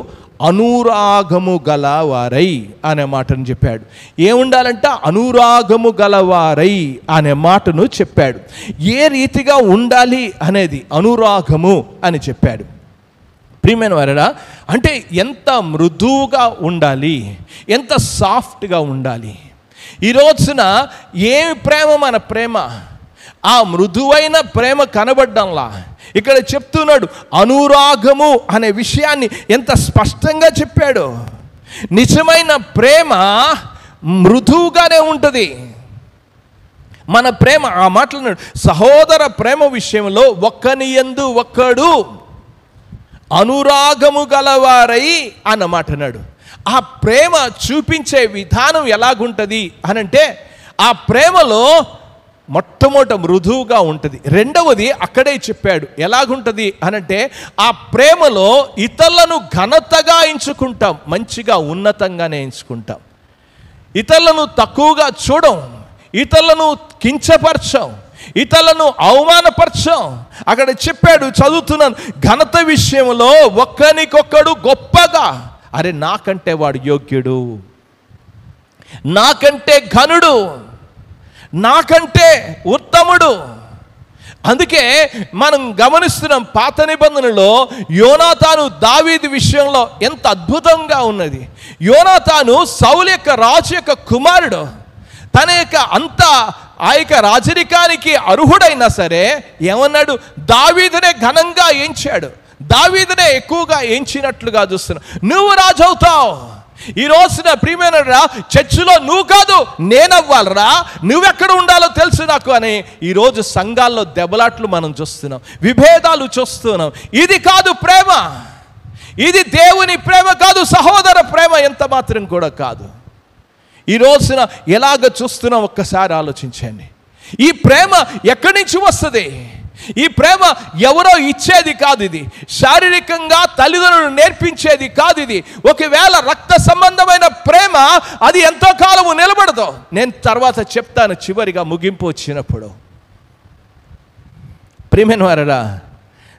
అనురాగము గలవారై అనే మాటను చెప్పాడు. ఏముండాలంట? అనురాగము గలవారై అనే మాటను చెప్పాడు. ఏ రీతిగా ఉండాలి అనేది అనురాగము అని చెప్పాడు. ప్రియమైన వారడా, అంటే ఎంత మృదువుగా ఉండాలి, ఎంత సాఫ్ట్గా ఉండాలి. ఈ రోజున ఏమి ప్రేమ మన ప్రేమ? ఆ మృదువైన ప్రేమ కనబడ్డంలా ఇక్కడ చెప్తున్నాడు. అనురాగము అనే విషయాన్ని ఎంత స్పష్టంగా చెప్పాడు. నిజమైన ప్రేమ మృదువుగానే ఉంటుంది. మన ప్రేమ, ఆ మాట్లాడు, సహోదర ప్రేమ విషయంలో ఒకనియందు ఒకడు అనురాగము గలవారై అన్నమాట అన్నాడు. ఆ ప్రేమ చూపించే విధానం ఎలాగుంటుంది అనంటే, ఆ ప్రేమలో మొట్టమొదట మృదువుగా ఉంటుంది. రెండవది అక్కడే చెప్పాడు ఎలాగుంటుంది అనంటే, ఆ ప్రేమలో ఇతరులను ఘనతగా ఎంచుకుంటాం, మంచిగా ఉన్నతంగానే ఎంచుకుంటాం. ఇతరులను తక్కువగా చూడం, ఇతరులను కించపరచం, ఇతరులను అవమానపరచం. అక్కడ చెప్పాడు, చదువుతున్నాను, ఘనత విషయంలో ఒక్కనికొక్కడు గొప్పగా, అరే నాకంటే వాడు యోగ్యుడు, నాకంటే ఘనుడు, నాకంటే ఉత్తముడు. అందుకే మనం గమనిస్తున్నాం పాత నిబంధనలో యోనాతాను దావీదు విషయంలో ఎంత అద్భుతంగా ఉన్నది. యోనాతాను సౌలు యొక్క రాజు యొక్క కుమారుడు. తన యొక్క ఆ యొక్క రాజరికానికి అర్హుడైనా సరే ఏమన్నాడు? దావీదునే ఘనంగా ఎంచాడు, దావీదునే ఎక్కువగా ఎంచినట్లుగా చూస్తున్నావు. నువ్వు రాజు అవుతావు. ఈ రోజున ప్రియమైన చర్చిలో నువ్వు కాదు నేనవ్వాలరా, నువ్వెక్కడ ఉండాలో తెలుసు నాకు అని ఈరోజు సంఘాల్లో దెబ్బలాట్లు మనం చూస్తున్నాం, విభేదాలు చూస్తున్నాం. ఇది కాదు ప్రేమ, ఇది దేవుని ప్రేమ కాదు, సహోదర ప్రేమ ఎంత మాత్రం కూడా కాదు. ఈ రోజున ఎలాగ చూస్తున్నాం ఒక్కసారి ఆలోచించండి. ఈ ప్రేమ ఎక్కడి నుంచి వస్తుంది? ఈ ప్రేమ ఎవరో ఇచ్చేది కాదు. ఇది శారీరకంగా తల్లిదండ్రులు నేర్పించేది కాదు. ఇది ఒకవేళ రక్త సంబంధమైన ప్రేమ అది ఎంతో కాలము నిలబడదు. నేను తర్వాత చెప్తాను చివరిగా ముగింపు వచ్చినప్పుడు. ప్రియమైన వారరా,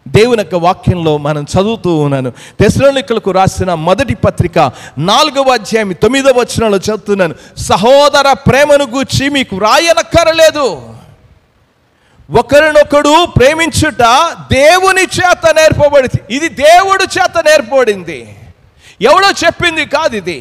దేవుని యొక్క వాక్యంలో మనం చదువుతూ ఉన్నాను. తెస్సలోనికలకు రాసిన మొదటి పత్రిక 4వ అధ్యాయం 9వ వచనంలో చదువుతున్నాను. సహోదర ప్రేమను గూర్చి మీకు రాయనక్కరలేదు, ఒకరినొకడు ప్రేమించుట దేవుని చేత నేర్పబడింది. ఇది దేవుడి చేత నేర్పబడింది, ఎవడో చెప్పింది కాదు ఇది.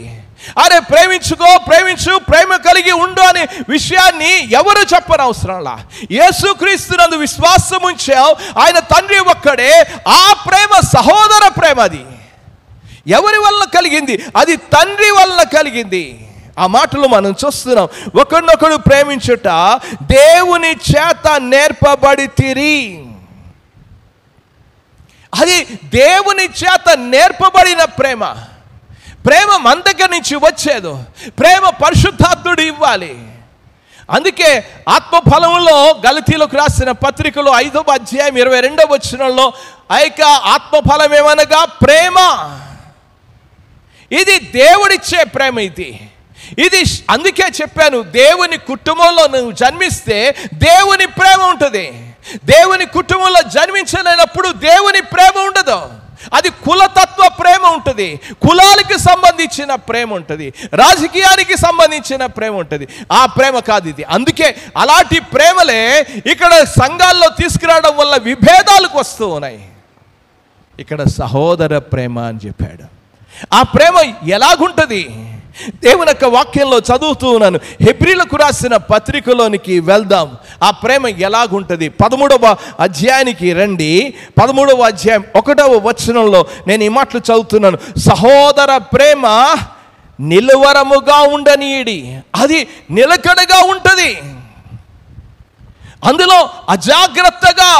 అరే ప్రేమించుకో, ప్రేమించు, ప్రేమ కలిగి ఉండు అనే విషయాన్ని ఎవరు చెప్పనవసరంలా. యేసుక్రీస్తునందు విశ్వాసం ఉంచావు, ఆయన తండ్రి ఒక్కడే. ఆ ప్రేమ సహోదర ప్రేమ. అది ఎవరి వల్ల కలిగింది? అది తండ్రి వల్ల కలిగింది. ఆ మాటలు మనం చూస్తున్నాం. ఒకరినొకడు ప్రేమించుట దేవుని చేత నేర్పబడితిరి. అది దేవుని చేత నేర్పబడిన ప్రేమ. ప్రేమ మన దగ్గర నుంచి వచ్చేది. ప్రేమ పరిశుద్ధాత్ముడు ఇవ్వాలి. అందుకే ఆత్మఫలంలో గలతీలకు రాసిన పత్రికలో 5వ అధ్యాయం 22వ వచనంలో ఆ యొక్క ఆత్మఫలం ఏమనగా ప్రేమ. ఇది దేవుడిచ్చే ప్రేమ. ఇది అందుకే చెప్పాను, దేవుని కుటుంబంలో నువ్వు జన్మిస్తే దేవుని ప్రేమ ఉంటుంది. దేవుని కుటుంబంలో జన్మించలేనప్పుడు దేవుని ప్రేమ ఉండదు. అది కులతత్వ ప్రేమ ఉంటుంది, కులాలకి సంబంధించిన ప్రేమ ఉంటుంది, రాజకీయానికి సంబంధించిన ప్రేమ ఉంటుంది. ఆ ప్రేమ కాదు ఇది. అందుకే అలాంటి ప్రేమలే ఇక్కడ సంఘాల్లో తీసుకురావడం వల్ల విభేదాలకు వస్తూ ఉన్నాయి. ఇక్కడ సహోదర ప్రేమ అని చెప్పాడు. ఆ ప్రేమ ఎలాగుంటుంది? దేవుని యొక్క వాక్యంలో చదువుతూ ఉన్నాను. హెబ్రీలకు రాసిన పత్రికలోనికి వెళ్దాం. ఆ ప్రేమ ఎలాగుంటుంది? 13వ అధ్యాయానికి రండి. 13వ అధ్యాయం 1వ వచనంలో నేను ఈ మాటలు చదువుతున్నాను. సహోదర ప్రేమ నిలువరముగా ఉండనీయడి. అది నిలకడగా ఉంటుంది. అందులో అజాగ్రత్తగా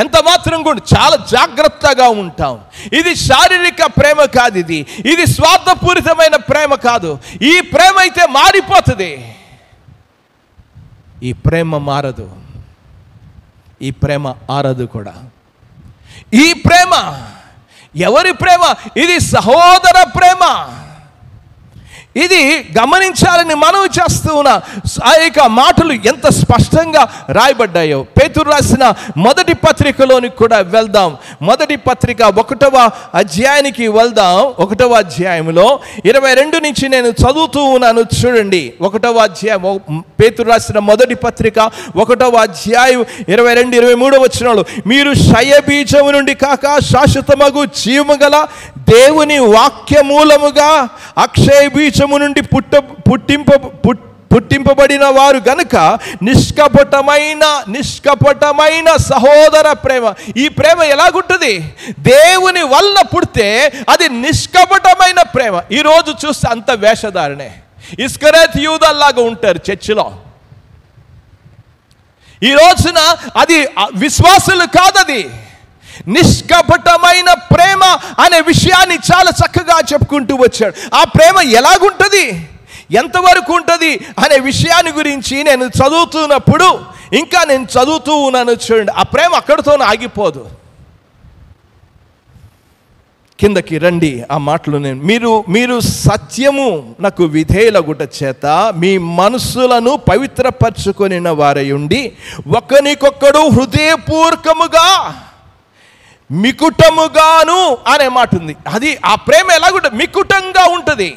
ఎంత మాత్రం కూడా చాలా జాగ్రత్తగా ఉంటాం. ఇది శారీరక ప్రేమ కాదు. ఇది స్వార్థపూరితమైన ప్రేమ కాదు. ఈ ప్రేమ అయితే మారిపోతుంది. ఈ ప్రేమ మారదు, ఈ ప్రేమ ఆరదు కూడా. ఈ ప్రేమ ఎవరి ప్రేమ? ఇది సహోదర ప్రేమ. ఇది గమనించాలని మనవి చేస్తూ ఉన్న ఆ యొక్క మాటలు ఎంత స్పష్టంగా రాయబడ్డాయో. పేతురు రాసిన మొదటి పత్రికలోనికి కూడా వెళ్దాం. మొదటి పత్రిక 1వ అధ్యాయానికి వెళ్దాం. 1వ అధ్యాయంలో 22 నుంచి నేను చదువుతూ ఉన్నాను, చూడండి. 1వ అధ్యాయం, పేతురు రాసిన మొదటి పత్రిక 1వ అధ్యాయం 22-23 వచనాలు, మీరు క్షయబీజము నుండి కాక శాశ్వతమగు జీవము గల దేవుని వాక్యమూలముగా అక్షయ బీజము నుండి పుట్టింపబడిన వారు గనుక నిష్కపటమైన సహోదర ప్రేమ. ఈ ప్రేమ ఎలాగుంటుంది? దేవుని వల్ల పుడితే అది నిష్కపటమైన ప్రేమ. ఈరోజు చూస్తే అంత వేషధారణే. ఇస్కరేత్ యూదాల్లాగా ఉంటారు చర్చిలో. ఈ రోజున అది విశ్వాసులు కాదది. నిష్కపటమైన ప్రేమ అనే విషయాన్ని చాలా చక్కగా చెప్పుకుంటూ వచ్చాడు. ఆ ప్రేమ ఎలాగుంటుంది, ఎంతవరకు ఉంటుంది అనే విషయాన్ని గురించి నేను చదువుతున్నప్పుడు, ఇంకా నేను చదువుతూ ఉన్నాను, చూడండి. ఆ ప్రేమ అక్కడితోనే ఆగిపోదు. కిందకి రండి. ఆ మాటలు మీరు సత్యము నాకు విధేయులగుట చేత మీ మనస్సులను పవిత్రపరచుకొనిన వారై ఉండి ఒకరికొకడు హృదయపూర్వకముగా మికుటముగాను అనే మాట ఉంది. అది ఆ ప్రేమ ఎలాగుంటుంది? మికుటంగా ఉంటుంది.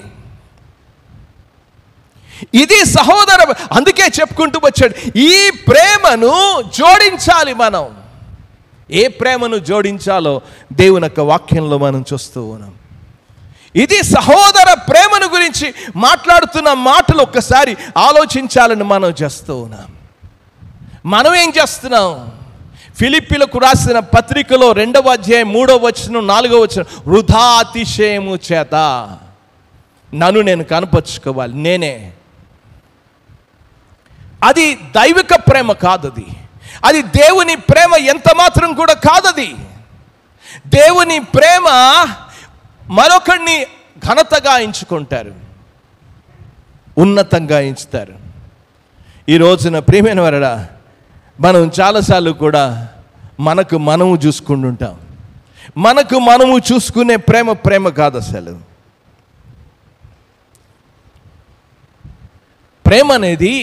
ఇది సహోదర. అందుకే చెప్పుకుంటూ వచ్చాడు, ఈ ప్రేమను జోడించాలి మనం. ఏ ప్రేమను జోడించాలో దేవుని యొక్క వాక్యంలో మనం చూస్తూ ఉన్నాం. ఇది సహోదర ప్రేమను గురించి మాట్లాడుతున్న మాటలు ఒక్కసారి ఆలోచించాలని మనం చేస్తూ ఉన్నాం. మనం ఏం చేస్తున్నాం? ఫిలిప్పీలకు రాసిన పత్రికలో 2వ అధ్యాయం 3వ వచనం 4వ వచనం, వృధా అతిశయము చేత నన్ను నేను కనపరుచుకోవాలి, నేనే. అది దైవిక ప్రేమ కాదది. అది దేవుని ప్రేమ ఎంత మాత్రం కూడా కాదది. దేవుని ప్రేమ మరొకరిని ఘనతగా ఎంచుకుంటారు, ఉన్నతంగా ఎంచుతారు. ఈ రోజున ప్రియమైన వారడా, మనం చాలాసార్లు కూడా మనకు మనము చూసుకుంటుంటాం. మనకు మనము చూసుకునే ప్రేమ కాదు అసలు. ప్రేమ అనేది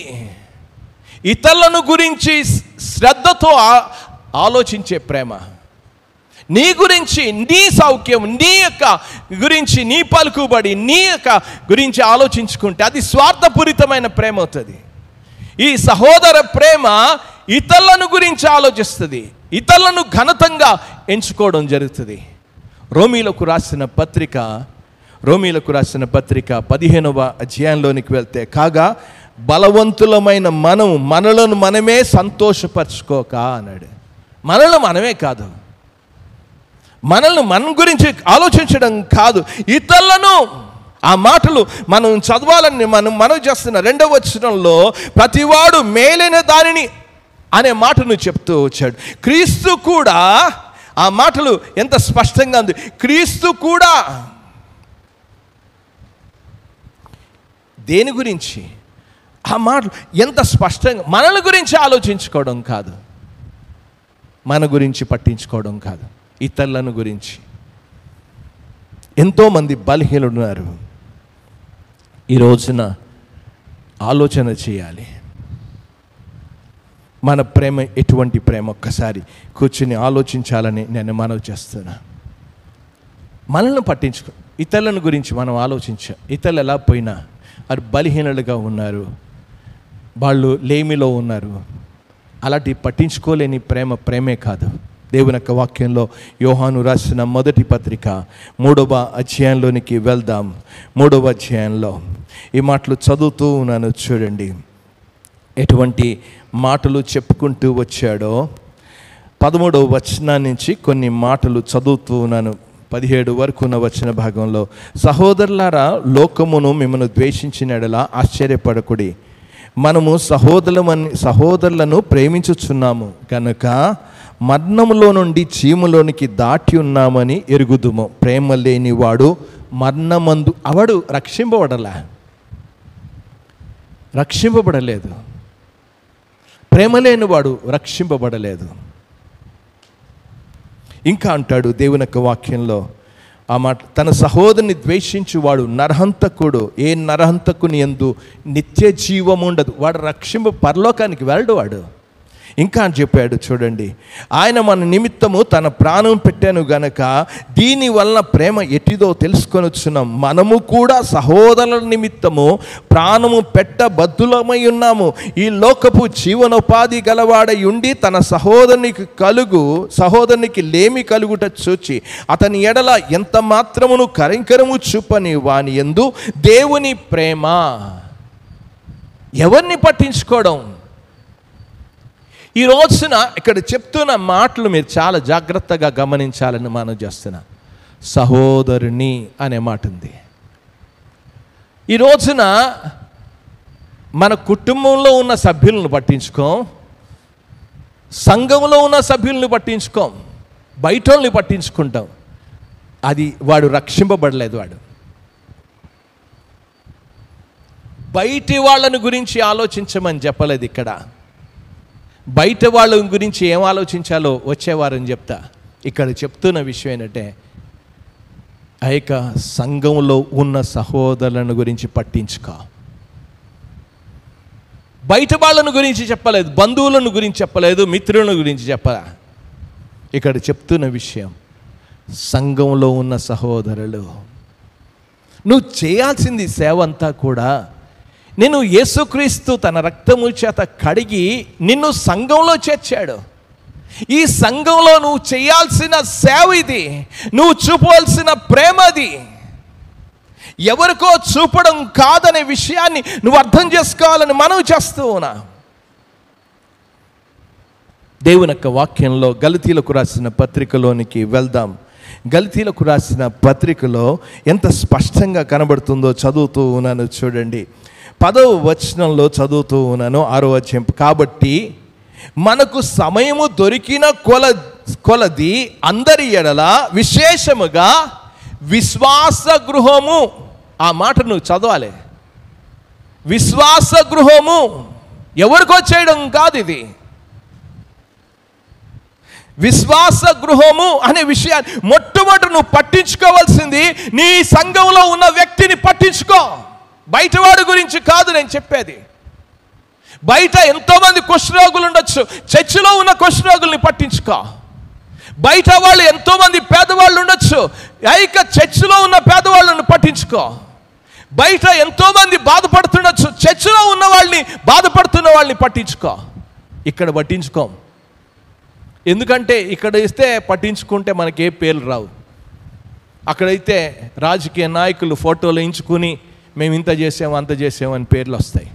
ఇతరులను గురించి శ్రద్ధతో ఆలోచించే ప్రేమ. నీ గురించి, నీ సౌఖ్యం, నీ యొక్క గురించి, నీ పలుకుబడి, నీ యొక్క గురించి ఆలోచించుకుంటే అది స్వార్థపూరితమైన ప్రేమ అవుతుంది. ఈ సహోదర ప్రేమ ఇతరులను గురించి ఆలోచిస్తుంది, ఇతరులను ఘనతంగా ఎంచుకోవడం జరుగుతుంది. రోమీలకు రాసిన పత్రిక 15వ అధ్యాయంలోనికి వెళ్తే, కాగా బలవంతులమైన మనలను మనమే సంతోషపరచుకోక అన్నాడు. మనల్ని మనమే కాదు, మనల్ని మన గురించి ఆలోచించడం కాదు, ఇతరులను. ఆ మాటలు మనం చదవాలని మనం చేస్తున్న 2వ వచనంలో, ప్రతివాడు మేలైన దానిని అనే మాటను చెప్తూ వచ్చాడు. క్రీస్తు కూడా, ఆ మాటలు ఎంత స్పష్టంగా ఉంది. క్రీస్తు కూడా దేని గురించి? ఆ మాటలు ఎంత స్పష్టంగా, మనల గురించి ఆలోచించుకోవడం కాదు, మన గురించి పట్టించుకోవడం కాదు, ఇతరులను గురించి. ఎంతోమంది బలహీనులు ఉన్నారు. ఈ రోజున ఆలోచన చేయాలి, మన ప్రేమ ఎటువంటి ప్రేమ. ఒక్కసారి కూర్చుని ఆలోచించాలని నేను మనవి చేస్తున్నా. మనల్ని పట్టించుకో, ఇతరులను గురించి మనం ఆలోచించాం. ఇతరులు ఎలా పోయినా వారు బలహీనులుగా ఉన్నారు, వాళ్ళు లేమిలో ఉన్నారు. అలాంటి పట్టించుకోలేని ప్రేమే కాదు. దేవుని యొక్క వాక్యంలో యోహాను రాసిన మొదటి పత్రిక 3వ అధ్యాయంలోనికి వెళ్దాం. 3వ అధ్యాయంలో ఈ మాటలు చదువుతూ ఉన్నాను, చూడండి. ఎటువంటి మాటలు చెప్పుకుంటూ వచ్చాడో 13వ వచనం నుంచి కొన్ని మాటలు చదువుతూ ఉన్నాను. 17 వరకు ఉన్న వచన భాగంలో, సహోదరులారా, లోకమును మిమ్మల్ని ద్వేషించిన యెడల ఆశ్చర్యపడకుడి. మనము సహోదరులను ప్రేమించుచున్నాము కనుక మరణములో నుండి జీవములోనికి దాటి ఉన్నామని ఎరుగుదుము. ప్రేమ లేనివాడు మరణమందు అవడు రక్షింపబడలేదు. ప్రేమ లేనివాడు రక్షింపబడలేదు. ఇంకా అంటాడు దేవుని యొక్క వాక్యంలో, ఆ మాట, తన సహోదరుని ద్వేషించువాడు నరహంతకుడు, ఏ నరహంతకుని యందు నిత్య జీవం ఉండదు, వాడు పరలోకానికి వెళ్ళడు. వాడు ఇంకా చెప్పాడు చూడండి, ఆయన మన నిమిత్తము తన ప్రాణం పెట్టాను గనక దీని వలన ప్రేమ ఎట్టిదో తెలుసుకొనొచ్చున్నాం. మనము కూడా సహోదరుల నిమిత్తము ప్రాణము పెట్టబద్దులమై ఉన్నాము. ఈ లోకపు జీవనోపాధి గలవాడై ఉండి తన సహోదరునికి లేమి కలుగుట చూచి అతని ఎడల ఎంత మాత్రమును కరింకరము చూపని వాని యందు దేవుని ప్రేమ. ఎవరిని పట్టించుకోవడం? ఈ రోజున ఇక్కడ చెప్తున్న మాటలు మీరు చాలా జాగ్రత్తగా గమనించాలని మనం చేస్తున్నా. సహోదరుని అనే మాట ఉంది. ఈ రోజున మన కుటుంబంలో ఉన్న సభ్యులను పట్టించుకోం, సంఘంలో ఉన్న సభ్యుల్ని పట్టించుకోం, బయట వాళ్ళని పట్టించుకుంటాం. అది వాడు రక్షింపబడలేదు. వాడు బయటి వాళ్ళని గురించి ఆలోచించమని చెప్పలేదు. ఇక్కడ బయట వాళ్ళ గురించి ఏం ఆలోచించాలో వచ్చేవారని చెప్తా. ఇక్కడ చెప్తున్న విషయం ఏంటంటే, ఆ యొక్క సంఘంలో ఉన్న సహోదరులను గురించి పట్టించుకో. బయట వాళ్ళను గురించి చెప్పలేదు, బంధువులను గురించి చెప్పలేదు, మిత్రులను గురించి చెప్పరా. ఇక్కడ చెప్తున్న విషయం సంఘంలో ఉన్న సహోదరులు. నువ్వు చేయాల్సింది సేవ అంతా కూడా, నేను యేసుక్రీస్తు తన రక్తము చేత కడిగి నిన్ను సంఘంలో చేర్చాడు. ఈ సంఘంలో నువ్వు చేయాల్సిన సేవ ఇది, నువ్వు చూపవలసిన ప్రేమ అది. ఎవరికో చూపడం కాదనే విషయాన్ని నువ్వు అర్థం చేసుకోవాలని మనం చేస్తూ ఉన్నా. దేవుని యొక్క వాక్యంలో గలతీలకు రాసిన పత్రికలోనికి వెళ్దాం. గలతీలకు రాసిన పత్రికలో ఎంత స్పష్టంగా కనబడుతుందో చదువుతూ ఉన్నాను చూడండి. 10వ వచనంలో చదువుతూ ఉన్నాను, 6వ అధ్యాయం. కాబట్టి మనకు సమయము దొరికిన కొలది అందరి ఎడల విశేషముగా విశ్వాస గృహము. ఆ మాట నువ్వు చదవాలి. విశ్వాస గృహము ఎవరికో చేయడం కాదు ఇది. విశ్వాస గృహము అనే విషయాన్ని మొట్టమొదటి నువ్వు పట్టించుకోవాల్సింది నీ సంఘంలో ఉన్న వ్యక్తిని పట్టించుకో. బయటవాడి గురించి కాదు నేను చెప్పేది. బయట ఎంతోమంది కుష్ఠరోగులు ఉండొచ్చు, చర్చిలో ఉన్న కుష్ఠరోగుల్ని పట్టించుకో. బయట వాళ్ళు ఎంతోమంది పేదవాళ్ళు ఉండొచ్చు, చర్చిలో ఉన్న పేదవాళ్ళని పట్టించుకో. బయట ఎంతోమంది బాధపడుతుండొచ్చు, చర్చిలో ఉన్న వాళ్ళని, బాధపడుతున్న వాళ్ళని పట్టించుకో. ఇక్కడ పట్టించుకోం. ఎందుకంటే ఇక్కడ ఇస్తే పట్టించుకుంటే మనకి ఏ పేర్లు రావు. అక్కడైతే రాజకీయ నాయకులు ఫోటోలు ఎంచుకుని మేము ఇంత చేసాము అంత చేసాము అని పేర్లు వస్తాయి.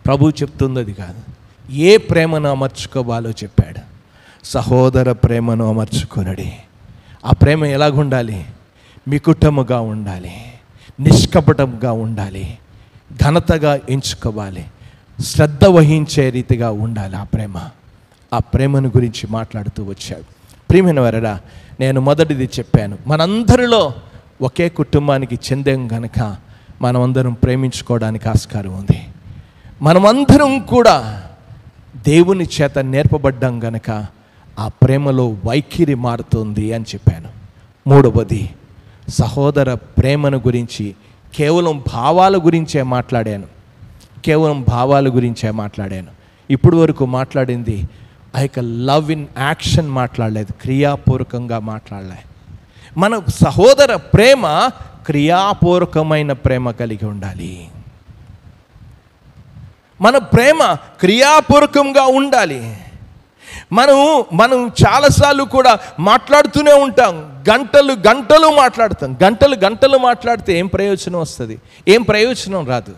ప్రభు చెప్తుంది అది కాదు. ఏ ప్రేమను అమర్చుకోవాలో చెప్పాడు. సహోదర ప్రేమను అమర్చుకొనడి. ఆ ప్రేమ ఎలాగుండాలి? మికుటముగా ఉండాలి, నిష్కపటంగా ఉండాలి, ఘనతగా ఎంచుకోవాలి, శ్రద్ధ వహించే రీతిగా ఉండాలి ఆ ప్రేమ. ఆ ప్రేమను గురించి మాట్లాడుతూ వచ్చాడు. ప్రియమైన వారడా, నేను మొదటిది చెప్పాను, మనందరిలో ఒకే కుటుంబానికి చెందాం గనక మనమందరం ప్రేమించుకోవడానికి ఆస్కారం ఉంది. మనమందరం కూడా దేవుని చేత నేర్పబడ్డాం గనక ఆ ప్రేమలో వైఖరి మారుతుంది అని చెప్పాను. మూడవది, సహోదర ప్రేమను గురించి కేవలం భావాల గురించే మాట్లాడాను. ఇప్పుడు వరకు మాట్లాడింది ఆ యొక్క లవ్ ఇన్ యాక్షన్ మాట్లాడలేదు, క్రియాపూర్వకంగా మాట్లాడలే. మన సహోదర ప్రేమ క్రియాపూర్వకమైన ప్రేమ కలిగి ఉండాలి. మన ప్రేమ క్రియాపూర్వకంగా ఉండాలి. మనం చాలాసార్లు కూడా మాట్లాడుతూనే ఉంటాం, గంటలు మాట్లాడతాం. గంటలు మాట్లాడితే ఏం ప్రయోజనం వస్తుంది? ఏం ప్రయోజనం రాదు.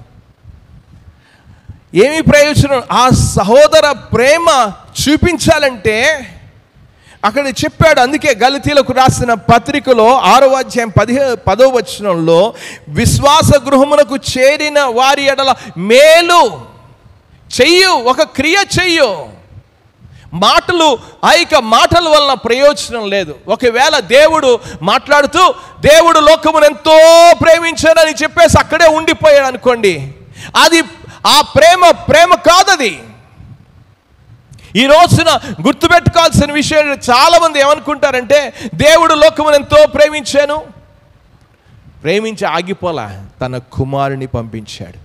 ఏమి ప్రయోజనం? ఆ సహోదర ప్రేమ చూపించాలంటే అక్కడ చెప్పాడు. అందుకే గలతీలకు రాసిన పత్రికలో 6వ అధ్యాయం 10వ వచనంలో విశ్వాస గృహమునకు చేరిన వారి ఎడల మేలు చెయ్యు, ఒక క్రియ చెయ్యు. మాటల వలన ప్రయోజనం లేదు. ఒకవేళ దేవుడు మాట్లాడుతూ దేవుడు లోకమును ఎంతో ప్రేమించాడని చెప్పేసి అక్కడే ఉండిపోయాడు అనుకోండి, అది ఆ ప్రేమ కాదది. ఈ రోజున గుర్తుపెట్టుకోవాల్సిన విషయం, చాలామంది ఏమనుకుంటారంటే దేవుడు లోకమును ఎంతో ప్రేమించి ఆగిపోలా, తన కుమారుని పంపించాడు,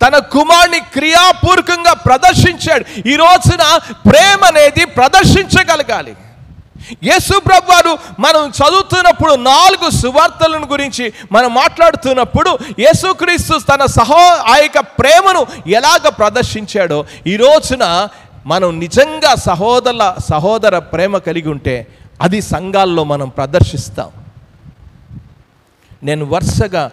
తన కుమారుని క్రియాపూర్వకంగా ప్రదర్శించాడు. ఈ రోజున ప్రేమ అనేది ప్రదర్శించగలగాలి. యేసు ప్రభువు వారు మనం చదువుతున్నప్పుడు 4 సువార్తలను గురించి మనం మాట్లాడుతున్నప్పుడు యేసుక్రీస్తు తన ఆ యొక్క ప్రేమను ఎలాగ ప్రదర్శించాడో, ఈ రోజున మనం నిజంగా సహోదర ప్రేమ కలిగి ఉంటే అది సంఘాల్లో మనం ప్రదర్శిస్తాం. నేను వరుసగా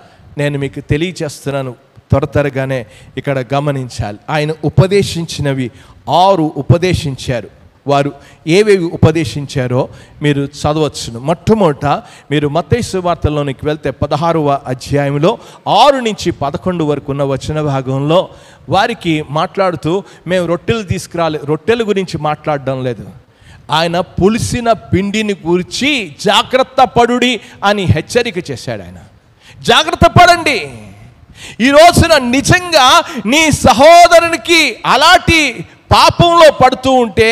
మీకు తెలియచేస్తున్నాను, త్వరగానే ఇక్కడ గమనించాలి. ఆయన ఉపదేశించినవి 6 ఉపదేశించారు. వారు ఏవేవి ఉపదేశించారో మీరు చదవచ్చును. మొట్టమొదట మీరు మత్తయి సువార్తలోనికి వెళ్తే 16వ అధ్యాయంలో 6 నుంచి 11 వరకు ఉన్న వచన భాగంలో వారికి మాట్లాడుతూ, మేము రొట్టెల గురించి మాట్లాడడం లేదు, ఆయన పులిసిన పిండిని గురించి జాగ్రత్త పడుడి అని హెచ్చరిక చేశాడు. ఆయన జాగ్రత్త పడండి. ఈ రోజున నిజంగా నీ సహోదరునికి అలాంటి పాపంలో పడుతూ ఉంటే,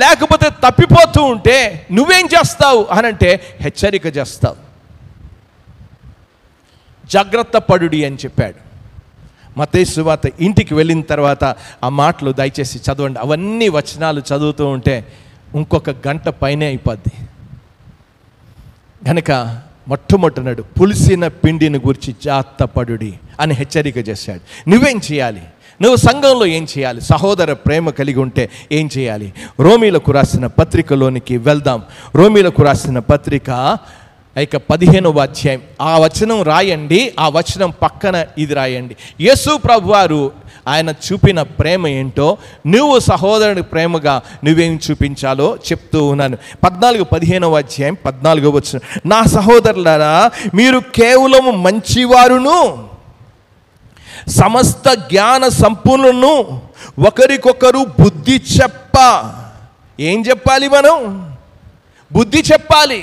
లేకపోతే తప్పిపోతూ ఉంటే నువ్వేం చేస్తావు అనంటే హెచ్చరిక చేస్తావు. జాగ్రత్త పడుడి అని చెప్పాడు. మత్తయి సువార్త ఇంటికి వెళ్ళిన తర్వాత ఆ మాటలు దయచేసి చదవండి. అవన్నీ వచనాలు చదువుతూ ఉంటే ఇంకొక గంట పైనే అయిపోద్ది. కనుక మొట్టమొదటినాడు పులిసిన పిండిని గురించి జాగ్రత్త పడుడి అని హెచ్చరిక చేశాడు. నువ్వేం చేయాలి? నువ్వు సంఘంలో ఏం చేయాలి? సహోదర ప్రేమ కలిగి ఉంటే ఏం చేయాలి? రోమీలకు రాసిన పత్రికలోనికి వెళ్దాం. రోమీలకు రాసిన పత్రిక 15వ అధ్యాయం, ఆ వచనం రాయండి, ఆ వచనం పక్కన ఇది రాయండి. యేసు ప్రభువారు ఆయన చూపిన ప్రేమ ఏంటో, నువ్వు సహోదరుని ప్రేమగా నువ్వేం చూపించాలో చెప్తూ ఉన్నాను. 15వ అధ్యాయం 14వ వచనం, నా సహోదరులారా, మీరు కేవలం మంచివారును సమస్త జ్ఞాన సంపూర్ణను ఒకరికొకరు బుద్ధి ఏం చెప్పాలి? మనం బుద్ధి చెప్పాలి.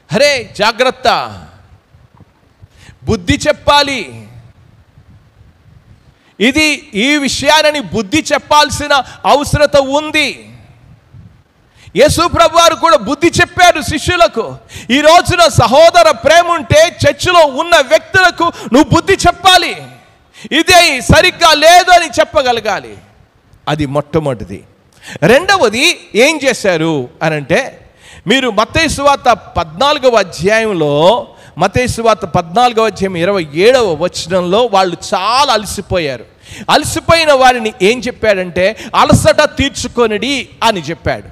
అరే జాగ్రత్త, బుద్ధి చెప్పాలి. ఈ విషయాన్ని బుద్ధి చెప్పాల్సిన అవసరత ఉంది. యేసు ప్రభువారు కూడా బుద్ధి చెప్పారు శిష్యులకు. ఈ రోజున సహోదర ప్రేమ ఉంటే చర్చిలో ఉన్న వ్యక్తులకు నువ్వు బుద్ధి చెప్పాలి. ఇదే సరిగ్గా లేదు అని చెప్పగలగాలి. అది మొట్టమొదటిది. రెండవది ఏం చేశారు అనంటే, మీరు మత్తయి సువార్త 14వ అధ్యాయంలో, మత్తయి సువార్త 14వ అధ్యాయం 27వ వచనంలో వాళ్ళు చాలా అలసిపోయిన వారిని ఏం చెప్పాడంటే, అలసట తీర్చుకొనిడి అని చెప్పాడు.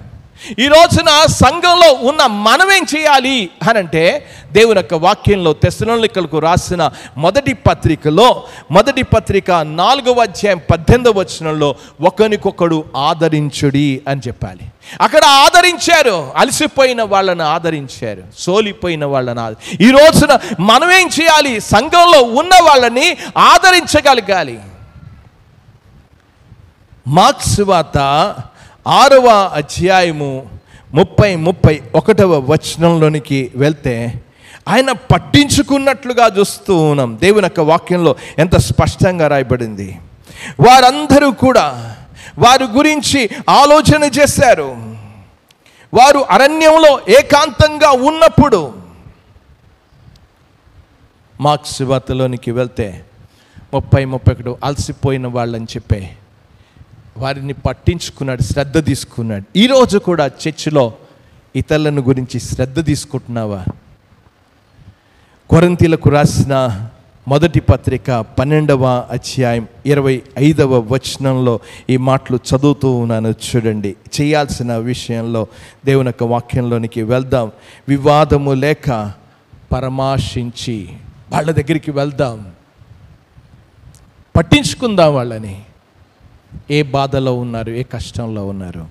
ఈ రోజున సంఘంలో ఉన్న మనమేం చేయాలి అనంటే, దేవుని యొక్క వాక్యంలో తెస్సలోనికలకు రాసిన మొదటి పత్రిక 4వ అధ్యాయం 18వ వచనంలో ఒకరికొకడు ఆదరించుడి అని చెప్పాలి. అక్కడ ఆదరించారు, అలసిపోయిన వాళ్ళని ఆదరించారు, సోలిపోయిన వాళ్ళని ఈ రోజున మనమేం చేయాలి? సంఘంలో ఉన్న వాళ్ళని ఆదరించగలగాలి. మార్కు సువార్త 6వ అధ్యాయము 31వ వచనంలోనికి వెళ్తే ఆయన పట్టించుకున్నట్లుగా చూస్తూ ఉన్నాం. దేవుని యొక్క వాక్యంలో ఎంత స్పష్టంగా రాయబడింది. వారందరూ కూడా వారి గురించి ఆలోచన చేశారు. వారు అరణ్యంలో ఏకాంతంగా ఉన్నప్పుడు, మార్కు సువార్తలోనికి వెళ్తే 31 అలసిపోయిన వాళ్ళని చెప్పే వారిని పట్టించుకున్నాడు, శ్రద్ధ తీసుకున్నాడు. ఈరోజు కూడా చర్చిలో ఇతరులను గురించి శ్రద్ధ తీసుకుంటున్నావా? కొరింథీలకు రాసిన మొదటి పత్రిక 12వ అధ్యాయం 25వ వచనంలో ఈ మాటలు చదువుతూ ఉన్నాను, చూడండి. చేయాల్సిన విషయంలో దేవుని యొక్క వాక్యంలోనికి వెళ్దాం. వివాదము లేక పరామర్శించి వాళ్ళ దగ్గరికి వెళ్దాం, పట్టించుకుందాం వాళ్ళని. ఏ బాధలో ఉన్నారు, ఏ కష్టంలో ఉన్నారు.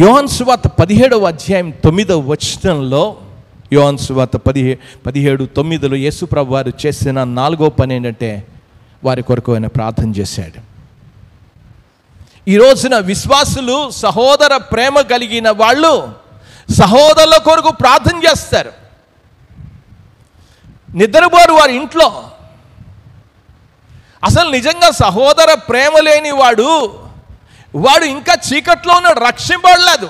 యోహాను సువార్త 17వ అధ్యాయం 9వ వచనంలో, యోహాను సువార్త 17:9లో యేసు ప్రభువు వారు చేసిన 4వ పని ఏంటంటే, వారి కొరకు ఆయన ప్రార్థన చేశాడు. ఈ రోజున విశ్వాసులు, సహోదర ప్రేమ కలిగిన వాళ్ళు సహోదరుల కొరకు ప్రార్థన చేస్తారు. నిద్రపోరు వారి ఇంట్లో. అసలు నిజంగా సహోదర ప్రేమ లేని వాడు వాడు ఇంకా చీకట్లో ఉన్నాడు, రక్షింపబడలేదు.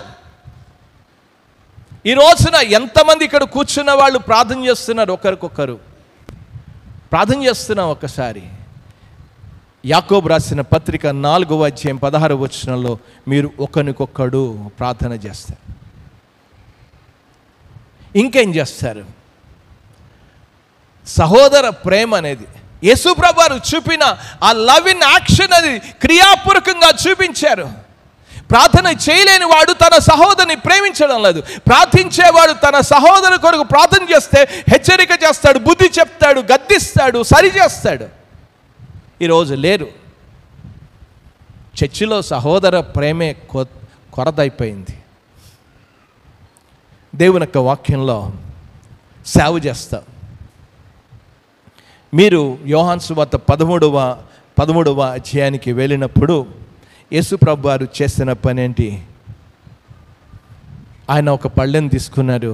ఈ రోజున ఎంతమంది ఇక్కడ కూర్చున్న వాళ్ళు ప్రార్థన చేస్తున్నారు, ఒకరికొకరు ప్రార్థన చేస్తున్నాం. ఒకసారి యాకోబు రాసిన పత్రిక 4వ అధ్యాయం 16వ వచనంలో మీరు ఒకరికొకడు ప్రార్థన చేస్తారు. ఇంకేం చేస్తారు? సహోదర ప్రేమ అనేది యేసుప్రభు వారు చూపిన ఆ లవ్ ఇన్ యాక్షన్ అది క్రియాపూర్వకంగా చూపించారు. ప్రార్థన చేయలేని వాడు తన సహోదరుని ప్రేమించడం లేదు. ప్రార్థించేవాడు తన సహోదరు కొరకు ప్రార్థన చేస్తే హెచ్చరిక చేస్తాడు, బుద్ధి చెప్తాడు, గద్దిస్తాడు, సరి చేస్తాడు. ఈరోజు లేరు. చర్చిలో సహోదర ప్రేమే కొరతైపోయింది. దేవుని యొక్క వాక్యంలో సేవ చేస్తాం. మీరు యోహాను సువార్త 13వ అధ్యాయానికి వెళ్ళినప్పుడు యేసుప్రభు వారు చేసిన పని ఏంటి? ఆయన ఒక పళ్ళెను తీసుకున్నారు,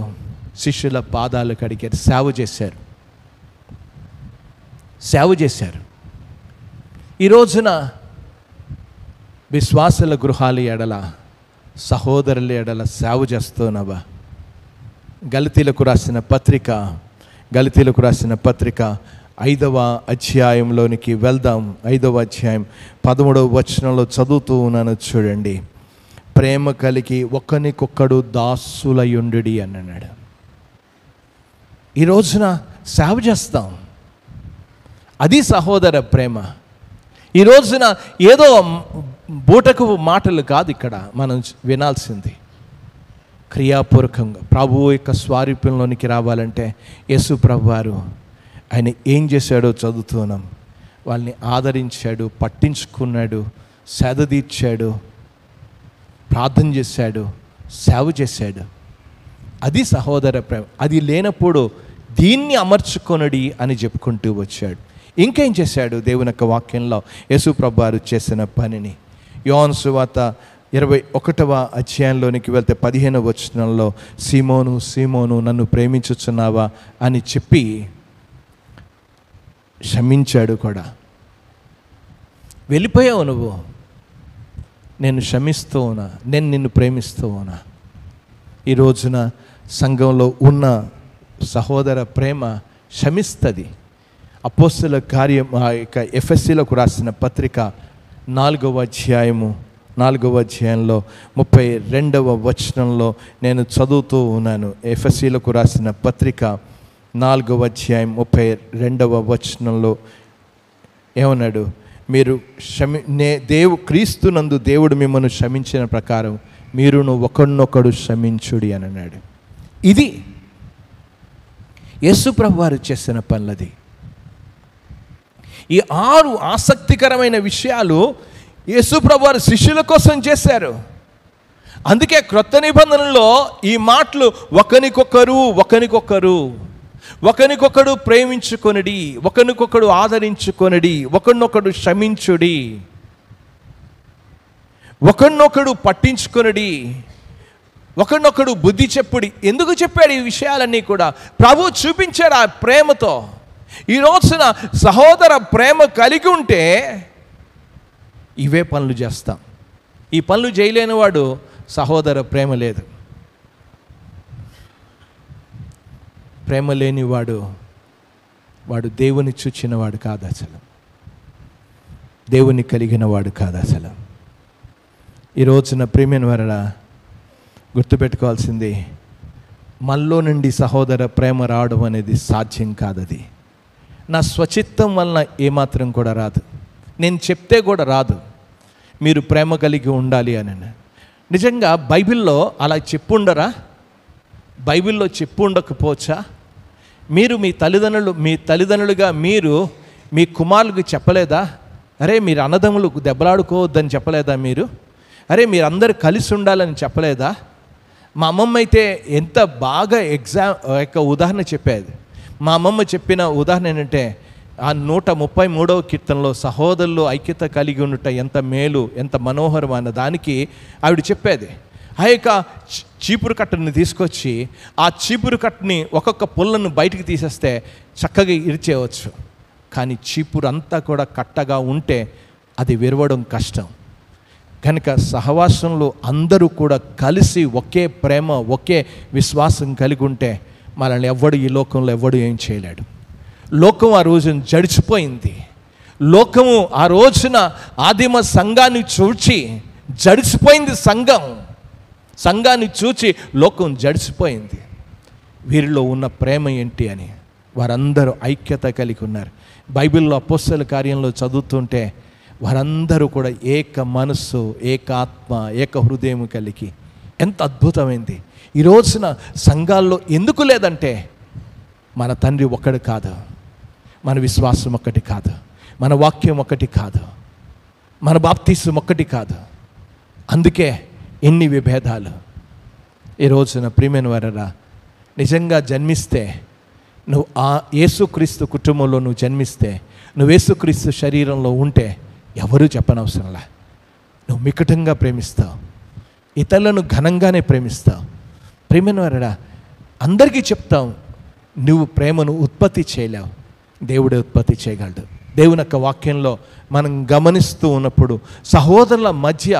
శిష్యుల పాదాలు కడిగారు, సేవ చేశారు. ఈ రోజున విశ్వాసుల గృహాల ఎడల, సహోదరుల ఎడల సేవ చేస్తున్నావా? గలతీలకు రాసిన పత్రిక 5వ అధ్యాయంలోనికి వెళ్దాం. 5వ అధ్యాయం 13వ వచనంలో చదువుతూ ఉన్నాను, చూడండి. ప్రేమ కలిగి ఒకనికొక్కడు దాసులయుండుడి అని అన్నాడు. ఈ రోజున సేవ చేస్తాం, అది సహోదర ప్రేమ. ఈ రోజున ఏదో బూటకు మాటలు కాదు ఇక్కడ మనం వినాల్సింది. క్రియాపూర్వకంగా ప్రభువు యొక్క స్వారూప్యంలోనికి రావాలంటే యేసు ప్రభు వారు ఆయన ఏం చేశాడో చదువుతున్నాం. వాళ్ళని ఆదరించాడు, పట్టించుకున్నాడు, సేదతీర్చాడు, ప్రార్థన చేశాడు, సేవ చేశాడు. అది సహోదర ప్రేమ. అది లేనప్పుడు దీన్ని అమర్చుకొనడి అని చెప్పుకుంటూ వచ్చాడు. ఇంకేం చేశాడు? దేవుని యొక్క వాక్యంలో యేసు ప్రభు వారు చేసిన పనిని యోహాను సువార్త 21వ అధ్యాయంలోనికి వెళ్తే 15వ వచనంలో సీమోను సీమోను నన్ను ప్రేమించుచున్నావా అని చెప్పి క్షమించాడు కూడా. వెళ్ళిపోయావు నువ్వు, నేను క్షమిస్తూ ఉన్నా, నేను నిన్ను ప్రేమిస్తూ ఉన్నా. ఈ రోజున సంఘంలో ఉన్న సహోదర ప్రేమ క్షమిస్తుంది. అపోస్తలుల కార్యం ఎఫెసీలకు రాసిన పత్రిక 4వ అధ్యాయంలో 32వ వచనంలో నేను చదువుతూ ఉన్నాను. ఎఫెసీలకు రాసిన పత్రిక 4వ అధ్యాయం 32వ వచనంలో ఏమన్నాడు? మీరు క్రీస్తునందు దేవుడు మిమ్మల్ని క్షమించిన ప్రకారం మీరును ఒకరినొకడు క్షమించుడి అని అన్నాడు. ఇది యేసు ప్రభు వారు చేసిన పనులది. ఈ 6 ఆసక్తికరమైన విషయాలు యేసు ప్రభు వారు శిష్యుల కోసం చేశారు. అందుకే క్రొత్త నిబంధనలో ఈ మాటలు ఒకరికొకడు ప్రేమించుకొనడి, ఒకరికొకడు ఆదరించుకొనడి, ఒకరినొకడు క్షమించుడి, ఒకరినొకడు పట్టించుకొనడి, ఒకరినొకడు బుద్ధి చెప్పుడి. ఎందుకు చెప్పాడు ఈ విషయాలన్నీ కూడా? ప్రభు చూపించాడు ఆ ప్రేమతో. ఈ రోజున సహోదర ప్రేమ కలిగి ఉంటే ఇవే పనులు చేస్తాం. ఈ పనులు చేయలేని వాడు సహోదర ప్రేమ లేదు. ప్రేమ లేనివాడు దేవుని చూచినవాడు కాదు, అసలు దేవుని కలిగిన వాడు కాదు అసలు. ఈ రోజున ప్రియమైన వారలా గుర్తుపెట్టుకోవాల్సింది, మనలో నుండి సహోదర ప్రేమ రావడం అనేది సాధ్యం కాదు. అది నా స్వచిత్తం వలన ఏమాత్రం కూడా రాదు, నేను చెప్తే కూడా రాదు. మీరు ప్రేమ కలిగి ఉండాలి అని నిజంగా బైబిల్లో అలా చెప్పుండరా? బైబిల్లో చెప్పు ఉండకపోవచ్చా? మీరు మీ తల్లిదండ్రులుగా మీరు మీ కుమారులకు చెప్పలేదా? అరే మీరు అన్నదమ్ములు దెబ్బలాడుకోవద్దని చెప్పలేదా? అరే మీరందరూ కలిసి ఉండాలని చెప్పలేదా? మా అమ్మమ్మ అయితే ఎంత బాగా ఉదాహరణ చెప్పేది. మా అమ్మమ్మ చెప్పిన ఉదాహరణ ఏంటంటే, ఆ 133వ కీర్తనలో సహోదరులు ఐక్యత కలిగి ఉండట ఎంత మేలు, ఎంత మనోహరం అన్న దానికి ఆవిడ చెప్పేది. ఆ యొక్క చీపురు కట్టని తీసుకొచ్చి ఆ చీపురు కట్టని ఒక్కొక్క పుల్లను బయటికి తీసేస్తే చక్కగా ఇరిచేయవచ్చు. కానీ చీపురు అంతా కూడా కట్టగా ఉంటే అది విరవడం కష్టం. కనుక సహవాసంలో అందరూ కూడా కలిసి ఒకే ప్రేమ, ఒకే విశ్వాసం కలిగి ఉంటే మనల్ని ఎవ్వడు, ఈ లోకంలో ఎవ్వడు ఏం చేయలేడు. లోకం ఆ రోజున జడిచిపోయింది. లోకము ఆ రోజున ఆదిమ సంఘాన్ని చూచి జడిచిపోయింది. సంఘాన్ని చూచి లోకం జడిచిపోయింది. వీరిలో ఉన్న ప్రేమ ఏంటి అని వారందరూ ఐక్యత కలిగి ఉన్నారు. బైబిల్లో అపోస్తలుల కార్యంలో చదువుతుంటే వారందరూ కూడా ఏక మనస్సు, ఏక ఆత్మ, ఏక హృదయం కలిగి, ఎంత అద్భుతమైంది. ఈ రోజున సంఘాల్లో ఎందుకు లేదంటే మన తండ్రి ఒక్కడు కాదు, మన విశ్వాసం ఒక్కటి కాదు, మన వాక్యం ఒక్కటి కాదు, మన బాప్తిసం ఒక్కటి కాదు. అందుకే ఎన్ని విభేదాలు. ఈ రోజున ప్రియమైన వారరా, నిజంగా జన్మిస్తే నువ్వు ఆ యేసుక్రీస్తు కుటుంబంలో నువ్వు జన్మిస్తే, నువ్వు యేసుక్రీస్తు శరీరంలో ఉంటే ఎవరూ చెప్పనవసరంలా. నువ్వు మికటంగా ప్రేమిస్తావు, ఇతరులను ఘనంగానే ప్రేమిస్తావు. ప్రియమైన వారరా, అందరికీ చెప్తాం, నువ్వు ప్రేమను ఉత్పత్తి చేయలేవు, దేవుడే ఉత్పత్తి చేయగలడు. దేవుని యొక్క వాక్యంలో మనం గమనిస్తూ ఉన్నప్పుడు సహోదరుల మధ్య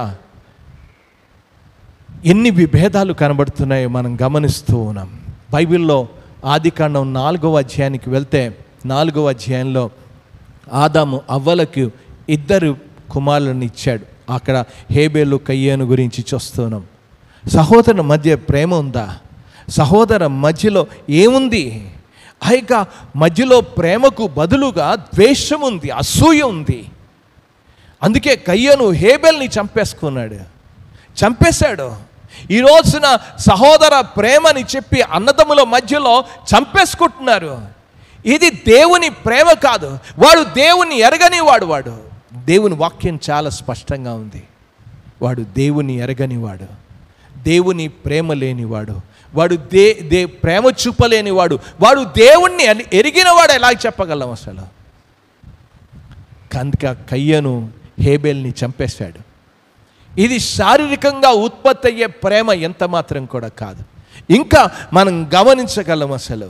ఎన్ని విభేదాలు కనబడుతున్నాయో మనం గమనిస్తూ ఉన్నాం. బైబిల్లో ఆదికాండం 4వ అధ్యాయానికి వెళ్తే 4వ అధ్యాయంలో ఆదాము అవ్వలకు 2 కుమారులను ఇచ్చాడు. అక్కడ హేబేలు, కయ్యేను గురించి చూస్తున్నాం. సహోదరుల మధ్య ప్రేమ ఉందా? సహోదర మధ్యలో ఏముంది? ఇక మధ్యలో ప్రేమకు బదులుగా ద్వేషం ఉంది, అసూయ ఉంది. అందుకే కయ్యేను హేబేల్ని చంపేశాడు. ఈ రోజున సహోదర ప్రేమని చెప్పి అన్నదమ్ముల మధ్యలో చంపేసుకుంటున్నారు. ఇది దేవుని ప్రేమ కాదు. వాడు దేవుని ఎరగని వాడు. దేవుని వాక్యం చాలా స్పష్టంగా ఉంది. వాడు దేవుని ఎరగనివాడు, దేవుని ప్రేమ లేనివాడు, వాడు ప్రేమ చూపలేనివాడు, వాడు దేవుణ్ణి ఎరిగినవాడు ఎలా చెప్పగలం అసలు? కనుక కయ్యను హేబేల్ని చంపేశాడు. ఇది శారీరకంగా ఉత్పత్తి అయ్యే ప్రేమ ఎంత మాత్రం కూడా కాదు. ఇంకా మనం గమనించగలం అసలు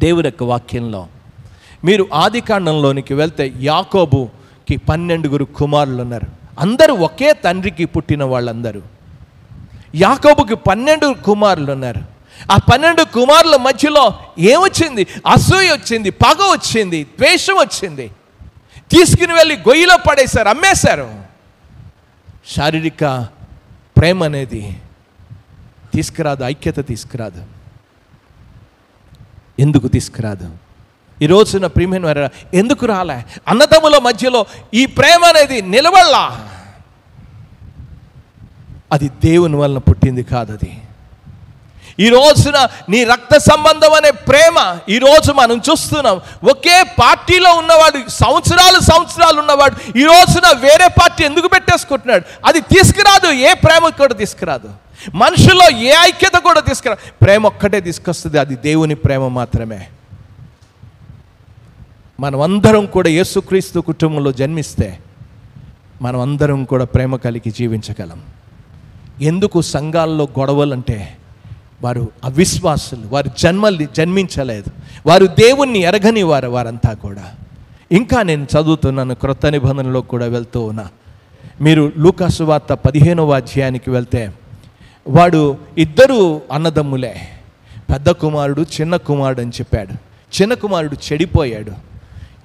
దేవుని యొక్క వాక్యంలో. మీరు ఆదికాండంలోనికి వెళ్తే యాకోబుకి 12 కుమారులు ఉన్నారు. అందరూ ఒకే తండ్రికి పుట్టిన వాళ్ళందరూ. యాకోబుకి 12 కుమారులు ఉన్నారు. ఆ 12 కుమారుల మధ్యలో ఏమొచ్చింది? అసూయ వచ్చింది, పగ వచ్చింది, ద్వేషం వచ్చింది. తీసుకుని వెళ్ళి గొయ్యిలో పడేశారు, అమ్మేశారు. శారీరక ప్రేమ అనేది తీసుకురాదు, ఐక్యత తీసుకురాదు. ఎందుకు తీసుకురాదు? ఈ రోజున ప్రియమైన వారు ఎందుకు రాలే? అన్నదమ్ముల మధ్యలో ఈ ప్రేమ అనేది నిలబడలా. అది దేవుని వలన పుట్టింది కాదు. అది ఈ రోజున నీ రక్త సంబంధం అనే ప్రేమ ఈరోజు మనం చూస్తున్నాం. ఒకే పార్టీలో ఉన్నవాడు, సంవత్సరాలు ఉన్నవాడు ఈ రోజున వేరే పార్టీ ఎందుకు పెట్టేసుకుంటున్నాడు? అది తీసుకురాదు. ఏ ప్రేమ కూడా తీసుకురాదు. మనుషుల్లో ఏ ఐక్యత కూడా తీసుకురా. ప్రేమ ఒక్కటే తీసుకొస్తుంది, అది దేవుని ప్రేమ మాత్రమే. మనమందరం కూడా యేసుక్రీస్తు కుటుంబంలో జన్మిస్తే మనం అందరం కూడా ప్రేమ కలిగి జీవించగలం. ఎందుకు సంఘాల్లో గొడవలంటే వారు అవిశ్వాసులు, వారు జన్మించలేదు, వారు దేవుణ్ణి ఎరగని వారంతా కూడా. ఇంకా నేను చదువుతున్నాను, క్రొత్త నిబంధనలో కూడా వెళ్తూ ఉన్నా. మీరు లూకా సువార్త 15వ అధ్యాయానికి వెళ్తే వాడు 2 అన్నదమ్ములే, పెద్ద కుమారుడు చిన్న కుమారుడు అని చెప్పాడు. చిన్న కుమారుడు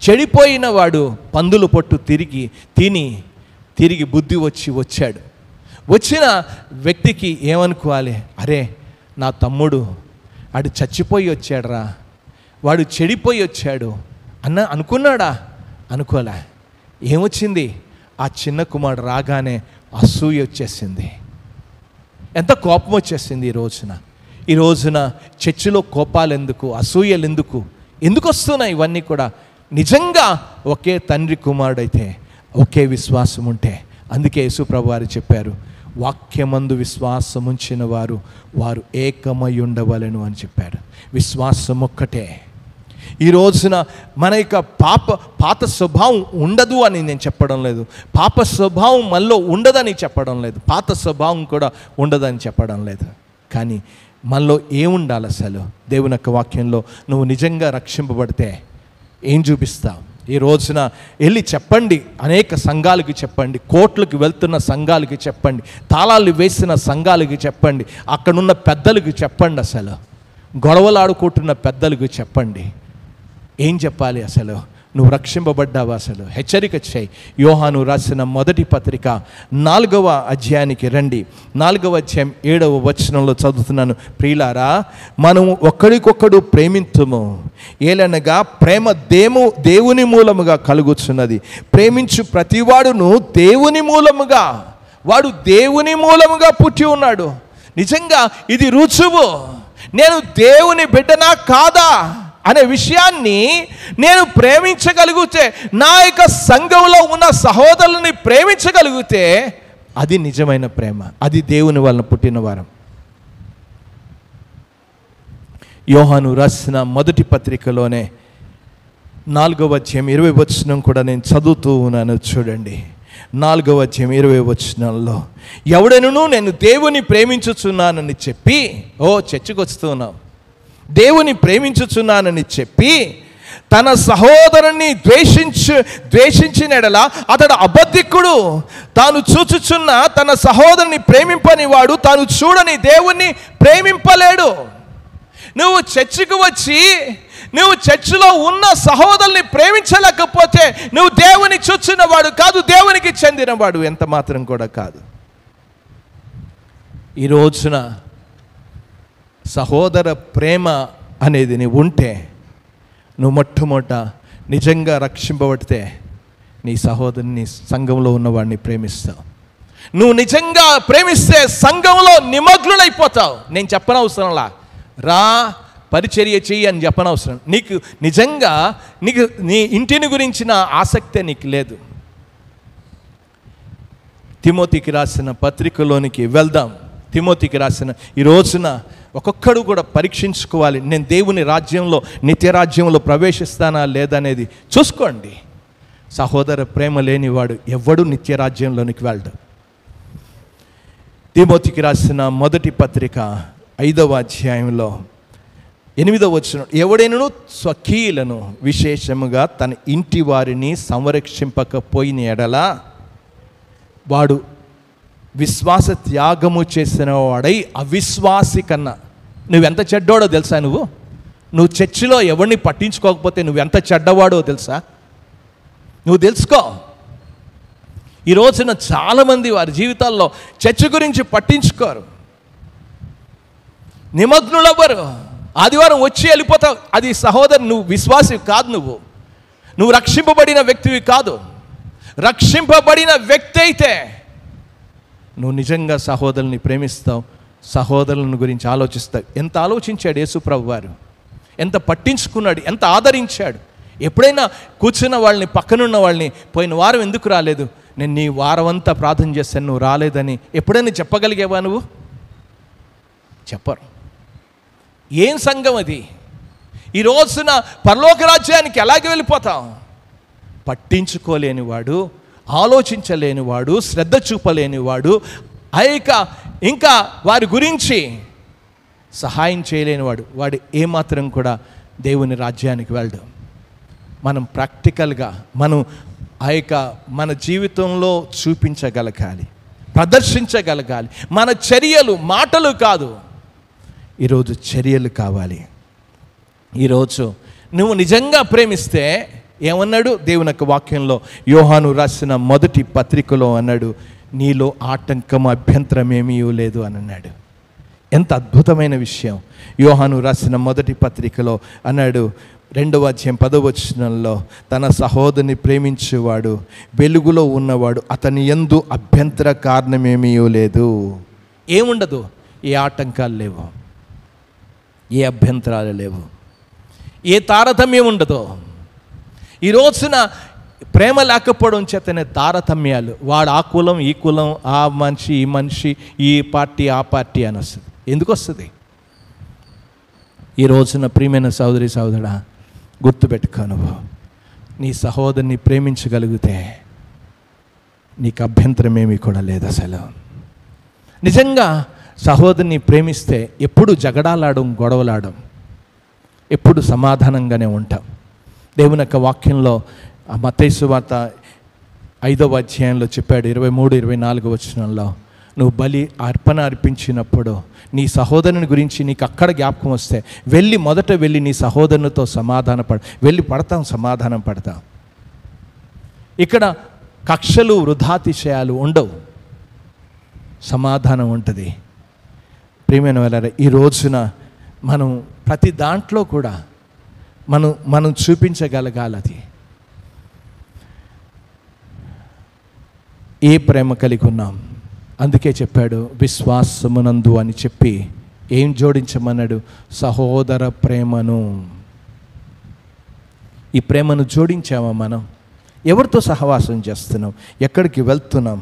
చెడిపోయిన వాడు పందుల పొట్టు తిరిగి బుద్ధి వచ్చాడు. వచ్చిన వ్యక్తికి ఏమనుకోవాలి? అరే, నా తమ్ముడు వాడు చచ్చిపోయి వచ్చాడురా, వాడు చెడిపోయి వచ్చాడు అనుకున్నాడా? అనుకోలే. ఏమొచ్చింది? ఆ చిన్న కుమారుడు రాగానే అసూయ వచ్చేసింది, ఎంత కోపం వచ్చేసింది. ఈ రోజున చర్చిలో కోపాలు ఎందుకు, అసూయలు ఎందుకు వస్తున్నాయి? ఇవన్నీ కూడా నిజంగా ఒకే తండ్రి కుమారుడైతే, ఒకే విశ్వాసం ఉంటే. అందుకే యేసు ప్రభు వారు చెప్పారు, వాక్యమందు విశ్వాసం ఉంచిన వారు ఏకమై ఉండవలెను అని చెప్పారు. విశ్వాసం ఒక్కటే. ఈ రోజున మన యొక్క పాత స్వభావం ఉండదు అని నేను చెప్పడం లేదు, పాప స్వభావం మనలో ఉండదని చెప్పడం లేదు, పాత స్వభావం కూడా ఉండదని చెప్పడం లేదు. కానీ మనలో ఏముండాలి అసలు? దేవుని యొక్క వాక్యంలో నువ్వు నిజంగా రక్షింపబడితే ఏం చూపిస్తావు? ఈ రోజున వెళ్ళి చెప్పండి, అనేక సంఘాలకి చెప్పండి, కోట్లకు వెళ్తున్న సంఘాలకి చెప్పండి, తాళాలు వేసిన సంఘాలకి చెప్పండి, అక్కడున్న పెద్దలకు చెప్పండి, అసలు గొడవలు ఆడుకుంటున్న పెద్దలకు చెప్పండి. ఏం చెప్పాలి? అసలు నువ్వు రక్షింపబడ్డావా? అసలు హెచ్చరిక చేయి. యోహాను రాసిన మొదటి పత్రిక 4వ అధ్యాయానికి రండి. 4వ అధ్యాయం 7వ వచనంలో చదువుతున్నాను. ప్రియులారా, మనము ఒకరికొకడు ప్రేమింతుము, ఏలనగా ప్రేమ దేవుని మూలముగా కలుగుచున్నది. ప్రేమించు ప్రతివాడును దేవుని మూలముగా, వాడు దేవుని మూలముగా పుట్టి ఉన్నాడు. నిజంగా ఇది రుజువు. నేను దేవుని బిడ్డనా కాదా అనే విషయాన్ని నేను ప్రేమించగలిగితే, నా యొక్క సంఘంలో ఉన్న సహోదరులని ప్రేమించగలిగితే అది నిజమైన ప్రేమ, అది దేవుని వలన పుట్టిన వారం. యోహాను రాసిన మొదటి పత్రికలోనే 4వ అధ్యాయం 20వ వచనం కూడా నేను చదువుతూ ఉన్నాను. చూడండి, 4వ అధ్యాయం 20వ వచనంలో, ఎవడైనను నేను దేవుని ప్రేమించుచున్నానని చెప్పి, చర్చికి వస్తూ ఉన్నాం, దేవుని ప్రేమించుచున్నానని చెప్పి తన సహోదరుని ద్వేషించిన ఎడల అతడు అబద్ధికుడు. తాను చూచుచున్న తన సహోదరుని ప్రేమింపని వాడు తాను చూడని దేవుణ్ణి ప్రేమింపలేడు. నువ్వు చర్చికి వచ్చి నువ్వు చర్చిలో ఉన్న సహోదరుని ప్రేమించలేకపోతే నువ్వు దేవుని చూచున్నవాడు కాదు, దేవునికి చెందినవాడు ఎంత మాత్రం కూడా కాదు. ఈ రోజున సహోదర ప్రేమ అనేది నీవు ఉంటే, నువ్వు మొట్టమొదట నిజంగా రక్షింపబడితే నీ సహోదరుని, సంఘంలో ఉన్నవాడిని ప్రేమిస్తావు. నువ్వు నిజంగా ప్రేమిస్తే సంఘంలో నిమగ్నులైపోతావు. నేను చెప్పనవసరంలా, రా పరిచర్య చెయ్యి అని చెప్పనవసరం. నీకు నిజంగా నీ ఇంటిని గురించిన ఆసక్తే నీకు లేదు. తిమోతికి రాసిన పత్రికలోనికి వెళ్దాం. తిమోతికి రాసిన ఈ రోజున ఒక్కొక్కడు కూడా పరీక్షించుకోవాలి. నేను దేవుని రాజ్యంలో, నిత్యరాజ్యంలో ప్రవేశిస్తానా లేదనేది చూసుకోండి. సహోదర ప్రేమ లేనివాడు ఎవడు నిత్యరాజ్యంలోనికి వెళ్ళడు. తిమోతికి రాసిన మొదటి పత్రిక 5వ అధ్యాయంలో 8వ వచనం, ఎవడైనను స్వకీయులను విశేషముగా తన ఇంటి వారిని సంరక్షింపకపోయిన ఎడల వాడు విశ్వాస త్యాగము చేసిన వాడై అవిశ్వాసి కన్నా. నువ్వెంత చెడ్డవాడో తెలుసా? నువ్వు చర్చిలో ఎవరిని పట్టించుకోకపోతే నువ్వెంత చెడ్డవాడో తెలుసా? నువ్వు తెలుసుకో. ఈ రోజున చాలామంది వారి జీవితాల్లో చర్చ్ గురించి పట్టించుకోరు, నిమగ్నులవ్వరు. ఆదివారం వచ్చి వెళ్ళిపోతావు. అది సహోదరు, నువ్వు విశ్వాసి కాదు. నువ్వు రక్షింపబడిన వ్యక్తివి కాదు. రక్షింపబడిన వ్యక్తి అయితే నువ్వు నిజంగా సహోదరుని ప్రేమిస్తావు, సహోదరుల గురించి ఆలోచిస్తావు. ఎంత ఆలోచించాడు యేసుప్రభు వారు, ఎంత పట్టించుకున్నాడు, ఎంత ఆదరించాడు. ఎప్పుడైనా కూర్చున్న వాళ్ళని, పక్కనున్న వాళ్ళని, పోయిన వారం ఎందుకు రాలేదు, నేను నీ వారం అంతా ప్రార్థన చేస్తాను, నువ్వు రాలేదని ఎప్పుడైనా చెప్పగలిగేవా? నువ్వు చెప్పరు. ఏం సంఘం అది? ఈ రోజున పరలోక రాజ్యానికి ఎలాగ వెళ్ళిపోతాం? పట్టించుకోలేనివాడు, ఆలోచించలేనివాడు, శ్రద్ధ చూపలేనివాడు, ఇంకా వారి గురించి సహాయం చేయలేనివాడు, వాడు ఏమాత్రం కూడా దేవుని రాజ్యానికి వెళ్ళడు. మనం ప్రాక్టికల్గా మనం మన జీవితంలో చూపించగలగాలి, ప్రదర్శించగలగాలి. మన చర్యలు, మాటలు కాదు, ఈరోజు చర్యలు కావాలి. ఈరోజు నువ్వు నిజంగా ప్రేమిస్తే ఏమన్నాడు దేవుని యొక్క వాక్యంలో? యోహాను రాసిన మొదటి పత్రికలో అన్నాడు, నీలో ఆటంకం, అభ్యంతరం ఏమీ లేదు అని అన్నాడు. ఎంత అద్భుతమైన విషయం. యోహాను రాసిన మొదటి పత్రికలో అన్నాడు, 2వ అధ్యాయం 10వ వచనంలో, తన సహోదరుని ప్రేమించేవాడు వెలుగులో ఉన్నవాడు, అతని యందు అభ్యంతర కారణమేమీ లేదు. ఏముండదు, ఏ ఆటంకాలు లేవు, ఏ అభ్యంతరాలు లేవు, ఏ తారతమ్యం ఉండదు. ఈ రోజున ప్రేమ లేకపోవడం చేతనే తారతమ్యాలు. వాడు ఆ కులం, ఈ కులం, ఆ మనిషి, ఈ మనిషి, ఈ పార్టీ, ఆ పార్టీ అని వస్తుంది. ఎందుకు వస్తుంది? ఈ రోజున ప్రియమైన సహోదరి, సహోదరుడా, గుర్తుపెట్టుకో, నువ్వు నీ సహోదరుని ప్రేమించగలిగితే నీకు అభ్యంతరం ఏమీ కూడా లేదు. అసలు నిజంగా సహోదరుని ప్రేమిస్తే ఎప్పుడు జగడాలాడం, గొడవలాడం, ఎప్పుడు సమాధానంగానే ఉంటాం. దేవుని యొక్క వాక్యంలో ఆ మత్తయి సువార్త 5వ అధ్యాయంలో చెప్పాడు, 23-24 వచనంలో, నువ్వు బలి అర్పణ అర్పించినప్పుడు నీ సహోదరుని గురించి నీకు అక్కడ జ్ఞాపకం వస్తే మొదట వెళ్ళి నీ సహోదరునితో సమాధానం పడతాం. ఇక్కడ కక్షలు వృధాతిశయాలు ఉండవు, సమాధానం ఉంటుంది. ప్రియమైన వాళ్ళారా, ఈ రోజున మనం ప్రతి దాంట్లో కూడా మనం చూపించగలగాలి అది ఏ ప్రేమ కలిగి ఉన్నాం. అందుకే చెప్పాడు విశ్వాసమునందు అని చెప్పి ఏం జోడించమన్నాడు? సహోదర ప్రేమను. ఈ ప్రేమను జోడించామా మనం? ఎవరితో సహవాసం చేస్తున్నాం? ఎక్కడికి వెళ్తున్నాం?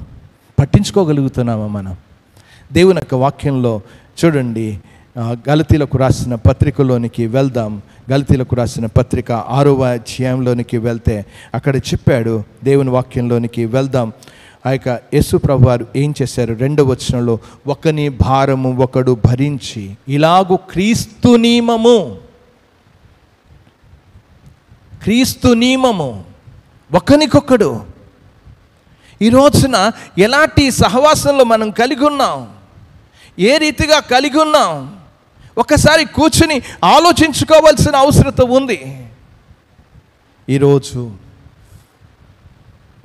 పట్టించుకోగలుగుతున్నామా మనం? దేవుని యొక్క వాక్యంలో చూడండి, గలతీలకు రాసిన పత్రికలోనికి వెళ్దాం. గలతీలకు రాసిన పత్రిక 6వ అధ్యాయంలోనికి వెళ్తే అక్కడ చెప్పాడు, దేవుని వాక్యంలోనికి వెళ్దాం. ఆ యొక్క యేసు ప్రభువారు ఏం చేశారు? 2వ వచనంలో, ఒకని భారము ఒకడు భరించి ఇలాగు క్రీస్తు నియమము ఒకనికొకడు. ఈ రోజున ఎలాంటి సహవాసంలో మనం కలిగి ఉన్నాం, ఏ రీతిగా కలిగి ఉన్నాం, ఒకసారి కూర్చుని ఆలోచించుకోవాల్సిన అవసరం ఉంది. ఈరోజు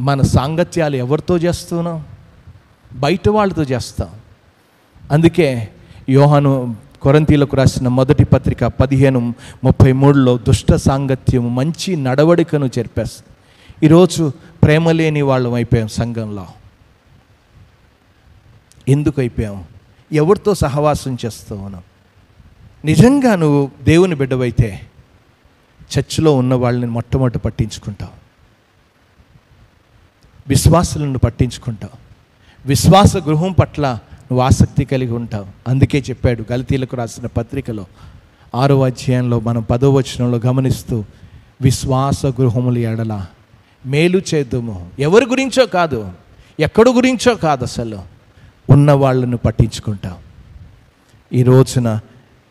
మన సాంగత్యాలు ఎవరితో చేస్తున్నాం? బయట వాళ్ళతో చేస్తాం. అందుకే యోహాను కొరింథీయులకు రాసిన మొదటి పత్రిక 15:33లో దుష్ట సాంగత్యం మంచి నడవడికను చెరిపేస్తుంది. ఈరోజు ప్రేమ లేని వాళ్ళం అయిపోయాం సంఘంలో. ఎందుకు అయిపోయాం? ఎవరితో సహవాసం చేస్తూ ఉన్నాం? నిజంగా నువ్వు దేవుని బిడ్డవైతే చర్చిలో ఉన్న వాళ్ళని మొట్టమొదటి పట్టించుకుంటావు, విశ్వాసులను పట్టించుకుంటావు, విశ్వాస గృహం పట్ల నువ్వు ఆసక్తి కలిగి ఉంటావు. అందుకే చెప్పాడు గలతీలకు రాసిన పత్రికలో 6వ అధ్యాయంలో మనం 10వ వచనంలో గమనిస్తూ, విశ్వాస గృహముల ఎడల మేలు చేద్దుము. ఎవరి గురించో కాదు, ఎక్కడి గురించో కాదు, అసలు ఉన్న వాళ్ళను పట్టించుకుంటాం. ఈ రోజున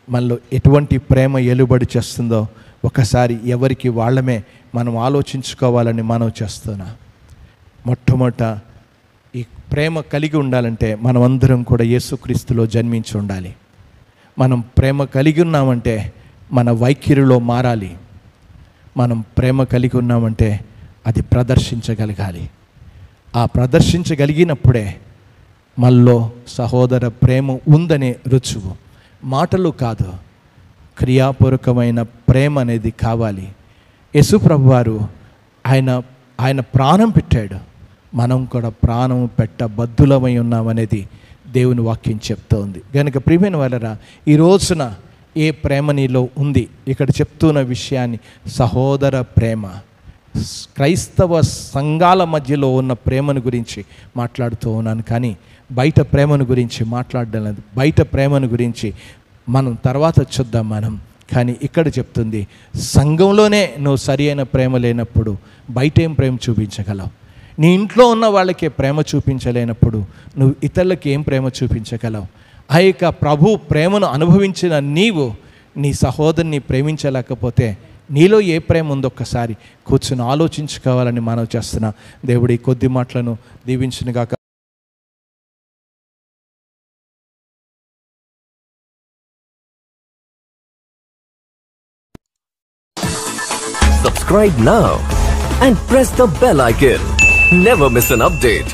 మనలో ఎటువంటి ప్రేమ ఎలుబడి చేస్తుందో ఒకసారి ఎవరికి వాళ్ళమే మనం ఆలోచించుకోవాలని మనం చేస్తున్నాం. మొట్టమొదట ఈ ప్రేమ కలిగి ఉండాలంటే మనం అందరం కూడా యేసుక్రీస్తులో జన్మించి ఉండాలి. మనం ప్రేమ కలిగి ఉన్నామంటే మన వైఖరిలో మారాలి. మనం ప్రేమ కలిగి ఉన్నామంటే అది ప్రదర్శించగలగాలి. ఆ ప్రదర్శించగలిగినప్పుడే మనలో సహోదర ప్రేమ ఉందనే రుజువు. మాటలు కాదు, క్రియాపూర్వకమైన ప్రేమ అనేది కావాలి. యేసు ప్రభువారు ఆయన ప్రాణం పెట్టాడు, మనం కూడా ప్రాణం పెట్టబద్దులమై ఉన్నామనేది దేవుని వాక్యం చెప్తోంది. కనుక ప్రియమైన వాళ్ళరా, ఈ రోజున ఏ ప్రేమ నీలో ఉంది? ఇక్కడ చెప్తున్న విషయాన్ని సహోదర ప్రేమ, క్రైస్తవ సంఘాల మధ్యలో ఉన్న ప్రేమను గురించి మాట్లాడుతూ ఉన్నాను, కానీ బయట ప్రేమను గురించి మాట్లాడడం లేదు. బయట ప్రేమను గురించి మనం తర్వాత చూద్దాం మనం. కానీ ఇక్కడ చెప్తుంది, సంఘంలోనే నువ్వు సరి అయిన ప్రేమ లేనప్పుడు బయట ఏం ప్రేమ చూపించగలవు? నీ ఇంట్లో ఉన్న వాళ్ళకే ప్రేమ చూపించలేనప్పుడు నువ్వు ఇతరులకి ఏం ప్రేమ చూపించగలవు? ఆ యొక్క ప్రభు ప్రేమను అనుభవించిన నీవు నీ సహోదరుని ప్రేమించలేకపోతే నీలో ఏ ప్రేమ ఉందో ఒక్కసారి కూర్చుని ఆలోచించుకోవాలని మనం చేస్తున్నా. దేవుడి కొద్ది మాటలను దీవించునుగాక. Subscribe now and press the bell icon. Never miss an update.